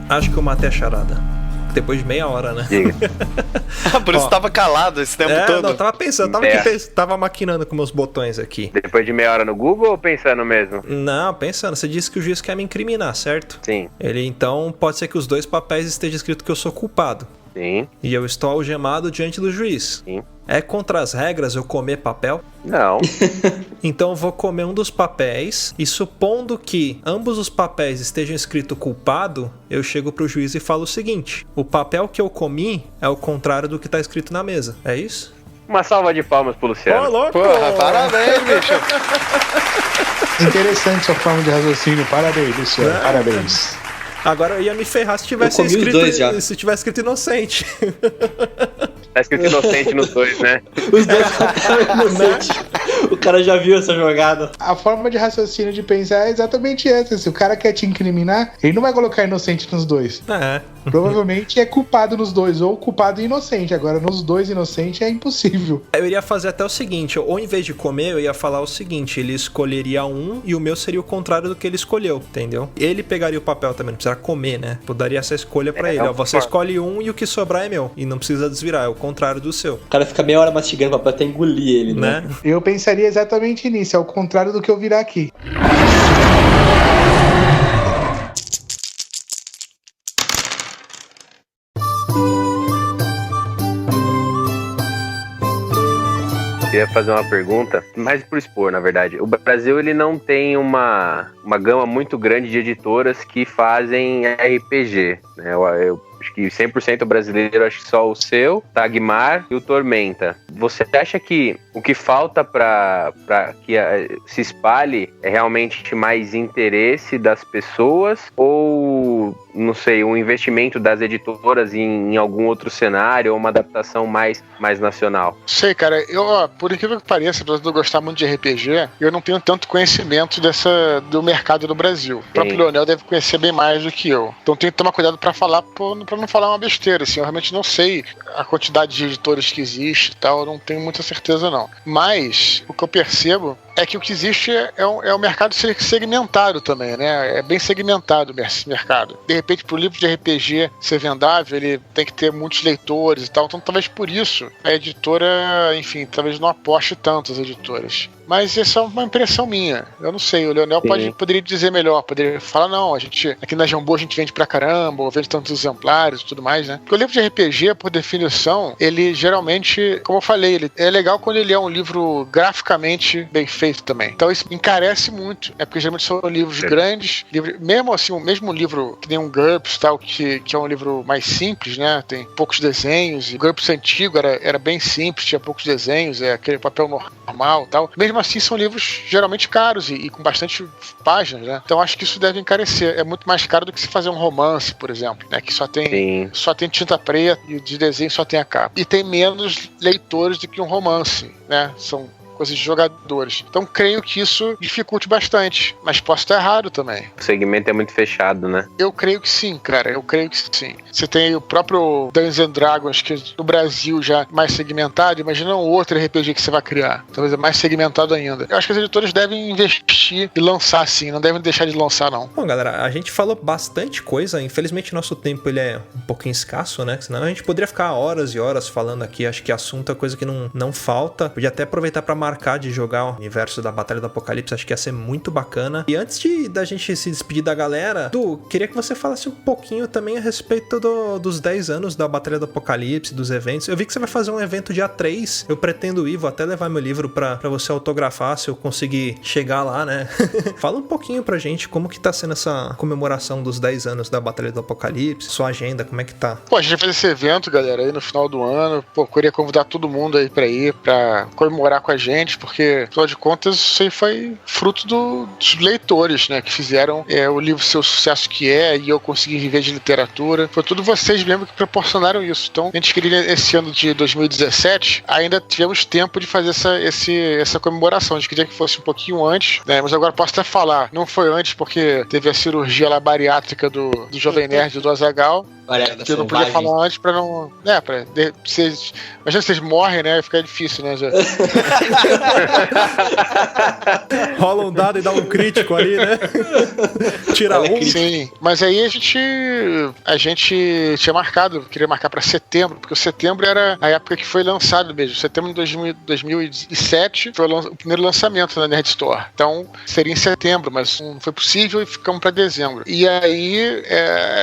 Acho que eu matei a charada. Depois de meia hora, né? Por isso tava calado esse tempo todo. Não, tava pensando, tava maquinando com meus botões aqui. Depois de meia hora no Google ou pensando mesmo? Não, pensando. Você disse que o juiz quer me incriminar, certo? Sim. Ele, então, pode ser que os 2 papéis esteja escrito que eu sou culpado. Sim. E eu estou algemado diante do juiz. Sim. É contra as regras eu comer papel? Não. Então eu vou comer um dos papéis e supondo que ambos os papéis estejam escrito culpado, eu chego pro juiz e falo o seguinte: o papel que eu comi é o contrário do que tá escrito na mesa. É isso? Uma salva de palmas pro Luciano. Ô, louco! Porra, parabéns, bicho. Interessante sua forma de raciocínio. Parabéns, Luciano. Parabéns. Agora eu ia me ferrar se tivesse escrito inocente. Tá escrito inocente nos 2, né? Os 2 ficaram inocentes. O cara já viu essa jogada. A forma de raciocínio de pensar é exatamente essa. Se o cara quer te incriminar, ele não vai colocar inocente nos 2. Provavelmente é culpado nos 2, ou culpado e inocente. Agora, nos 2 inocente é impossível. Eu iria fazer até o seguinte, ou em vez de comer, eu ia falar o seguinte: ele escolheria um e o meu seria o contrário do que ele escolheu, entendeu? Ele pegaria o papel também, não precisa comer, né? Eu daria essa escolha pra ele. Ó, você escolhe um e o que sobrar é meu. E não precisa desvirar, é o contrário do seu. O cara fica meia hora mastigando o papel até engolir ele, né? Eu pensaria exatamente nisso, é o contrário do que eu virar aqui. queria fazer uma pergunta, mais por expor, na verdade. O Brasil, ele não tem uma gama muito grande de editoras que fazem RPG, né? Eu acho que 100% brasileiro, acho que só o seu, Tagmar e o Tormenta. Você acha que o que falta para que se espalhe é realmente mais interesse das pessoas ou, não sei, um investimento das editoras em algum outro cenário ou uma adaptação mais nacional? Sei, cara, por incrível que pareça, apesar de eu gostar muito de RPG, eu não tenho tanto conhecimento do mercado no Brasil. O próprio Leonel deve conhecer bem mais do que eu. Então tenho que tomar cuidado para falar, pra não falar uma besteira, assim. Eu realmente não sei a quantidade de editores que existe e tal, eu não tenho muita certeza não. Mas o que eu percebo é que o que existe é um mercado segmentado também, né? É bem segmentado esse mercado. De repente, pro livro de RPG ser vendável, ele tem que ter muitos leitores e tal. Então, talvez por isso a editora, enfim, talvez não aposte tanto as editoras. Mas essa é uma impressão minha. Eu não sei, o Leonel poderia dizer melhor, poderia falar, não, aqui na Jambô a gente vende pra caramba, ou vende tantos exemplares e tudo mais, né? Porque o livro de RPG, por definição, ele geralmente, como eu falei, ele é legal quando ele é um livro graficamente bem feito também. Então isso encarece muito, né? Porque geralmente são livros grandes, mesmo assim, o mesmo livro que nem um GURPS, tal, que é um livro mais simples, né? Tem poucos desenhos, e o GURPS antigo era bem simples, tinha poucos desenhos, aquele papel normal e tal. Mesmo assim, são livros geralmente caros e com bastante páginas, né? Então acho que isso deve encarecer. É muito mais caro do que se fazer um romance, por exemplo, né? Que só tem tinta preta e de desenho só tem a capa. E tem menos leitores do que um romance, né? São coisas de jogadores. Então creio que isso dificulte bastante, mas posso estar errado também. O segmento é muito fechado, né? Eu creio que sim, cara, eu creio que sim. Você tem o próprio Dungeons & Dragons, que no Brasil já é mais segmentado, imagina um outro RPG que você vai criar, talvez é mais segmentado ainda. Eu acho que as editoras devem investir e lançar sim, não devem deixar de lançar não. Bom, galera, a gente falou bastante coisa, infelizmente nosso tempo ele é um pouquinho escasso, né? Senão a gente poderia ficar horas e horas falando aqui, acho que assunto é coisa que não falta. Podia até aproveitar para marcar de jogar o universo da Batalha do Apocalipse, acho que ia ser muito bacana. E antes da gente se despedir da galera, Du, queria que você falasse um pouquinho também a respeito dos 10 anos da Batalha do Apocalipse, dos eventos. Eu vi que você vai fazer um evento dia 3, eu pretendo ir, vou até levar meu livro pra você autografar, se eu conseguir chegar lá, né? Fala um pouquinho pra gente como que tá sendo essa comemoração dos 10 anos da Batalha do Apocalipse, sua agenda, como é que tá? Pô, a gente vai fazer esse evento, galera, aí no final do ano. Pô, queria convidar todo mundo aí pra comemorar com a gente, porque, afinal de contas, isso aí foi fruto dos leitores, né, que fizeram o livro ser o sucesso que é, e eu consegui viver de literatura. Foi tudo vocês mesmo que proporcionaram isso. Então, a gente queria, esse ano de 2017, ainda tivemos tempo de fazer essa comemoração. A gente queria que fosse um pouquinho antes, né, mas agora posso até falar, não foi antes porque teve a cirurgia lá bariátrica do Jovem Nerd do Azaghal. Que eu não podia falar antes pra não. Né, imagina vocês morrem, né? Fica difícil, né, já. Rola um dado e dá um crítico ali, né? Tira um. Sim, mas aí a gente tinha marcado, queria marcar pra setembro, porque o setembro era a época que foi lançado mesmo. Setembro de 2007 foi o primeiro lançamento na Nerd Store. Então seria em setembro, mas não foi possível e ficamos pra dezembro. E aí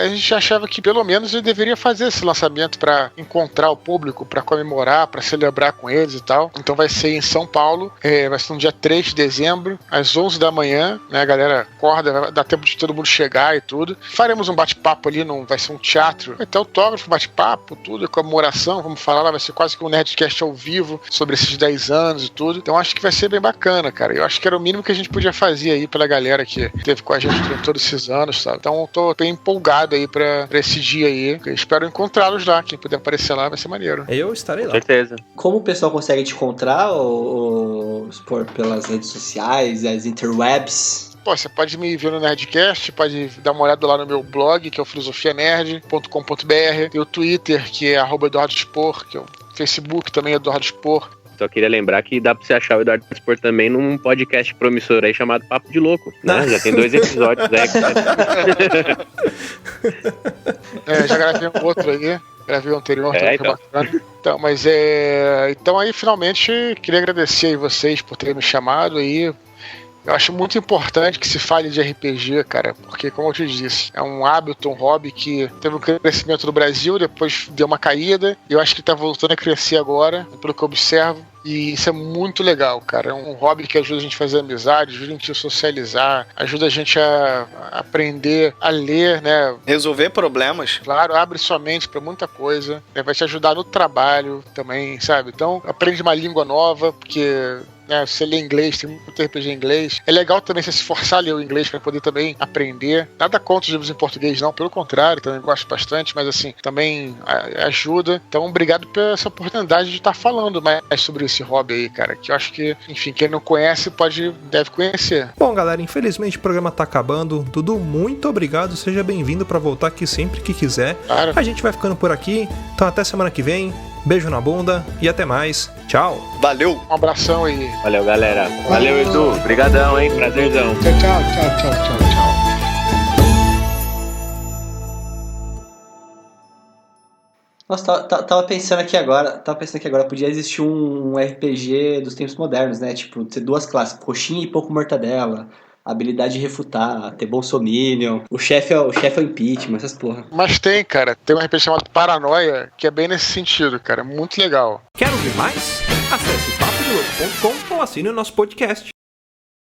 a gente achava que pelo menos eu deveria fazer esse lançamento para encontrar o público, para comemorar, para celebrar com eles e tal. Então vai ser em São Paulo, vai ser no dia 3 de dezembro, às 11 da manhã, né? A galera acorda, vai dar tempo de todo mundo chegar e tudo. Faremos um bate-papo ali, vai ser um teatro, vai ter autógrafo, bate-papo, tudo, comemoração, vamos falar lá, vai ser quase que um Nerdcast ao vivo sobre esses 10 anos e tudo. Então acho que vai ser bem bacana, cara. Eu acho que era o mínimo que a gente podia fazer aí pela galera que teve com a gente durante todos esses anos, sabe? Então eu tô bem empolgado aí pra esse dia aí. Eu espero encontrá-los lá. Quem puder aparecer lá vai ser maneiro. Eu estarei lá. Com certeza. Como o pessoal consegue te encontrar, ou pelas redes sociais, as interwebs? Pô, você pode me ver no Nerdcast, pode dar uma olhada lá no meu blog, que é o filosofianerd.com.br, tem o Twitter, que é @EduardoSpor, que é o Facebook também, Eduardo Spor. Só queria lembrar que dá pra você achar o Eduardo Spor também num podcast promissor aí chamado Papo de Louco, né? Já tem 2 episódios aí. Já gravei um outro aí. Gravei o anterior, então. bacana. Então, mas então aí finalmente queria agradecer aí vocês por terem me chamado aí. Eu acho muito importante que se fale de RPG, cara, porque, como eu te disse, é um hábito, um hobby que teve um crescimento no Brasil, depois deu uma caída, e eu acho que tá voltando a crescer agora, pelo que eu observo. E isso é muito legal, cara. É um hobby que ajuda a gente a fazer amizade, ajuda a gente a socializar, ajuda a gente a aprender a ler, né? Resolver problemas. Claro, abre sua mente pra muita coisa, né? Vai te ajudar no trabalho também, sabe? Então, aprende uma língua nova, porque... você lê inglês, tem muito RPG em inglês. É legal também você se forçar a ler o inglês para poder também aprender. Nada contra os livros em português, não. Pelo contrário, também gosto bastante, mas assim, também ajuda. Então, obrigado pela essa oportunidade de estar falando mais sobre esse hobby aí, cara. Que eu acho que, enfim, quem não conhece deve conhecer. Bom, galera, infelizmente o programa tá acabando. Dudu, muito obrigado. Seja bem-vindo para voltar aqui sempre que quiser. Claro. A gente vai ficando por aqui. Então, até semana que vem. Beijo na bunda e até mais. Tchau. Valeu. Um abração aí. Valeu, galera. Valeu, Edu. Obrigadão, hein? Prazerzão. Tchau. Nossa, tava pensando aqui agora, podia existir um RPG dos tempos modernos, né? Tipo, ter duas classes, coxinha e pouco mortadela. Habilidade de refutar, ter bolsominion, o chefe é o impeachment, essas porra. Mas tem um RPG chamado Paranoia, que é bem nesse sentido, cara, muito legal. Quer ouvir mais? Acesse papodelouco.com ou assine o nosso podcast.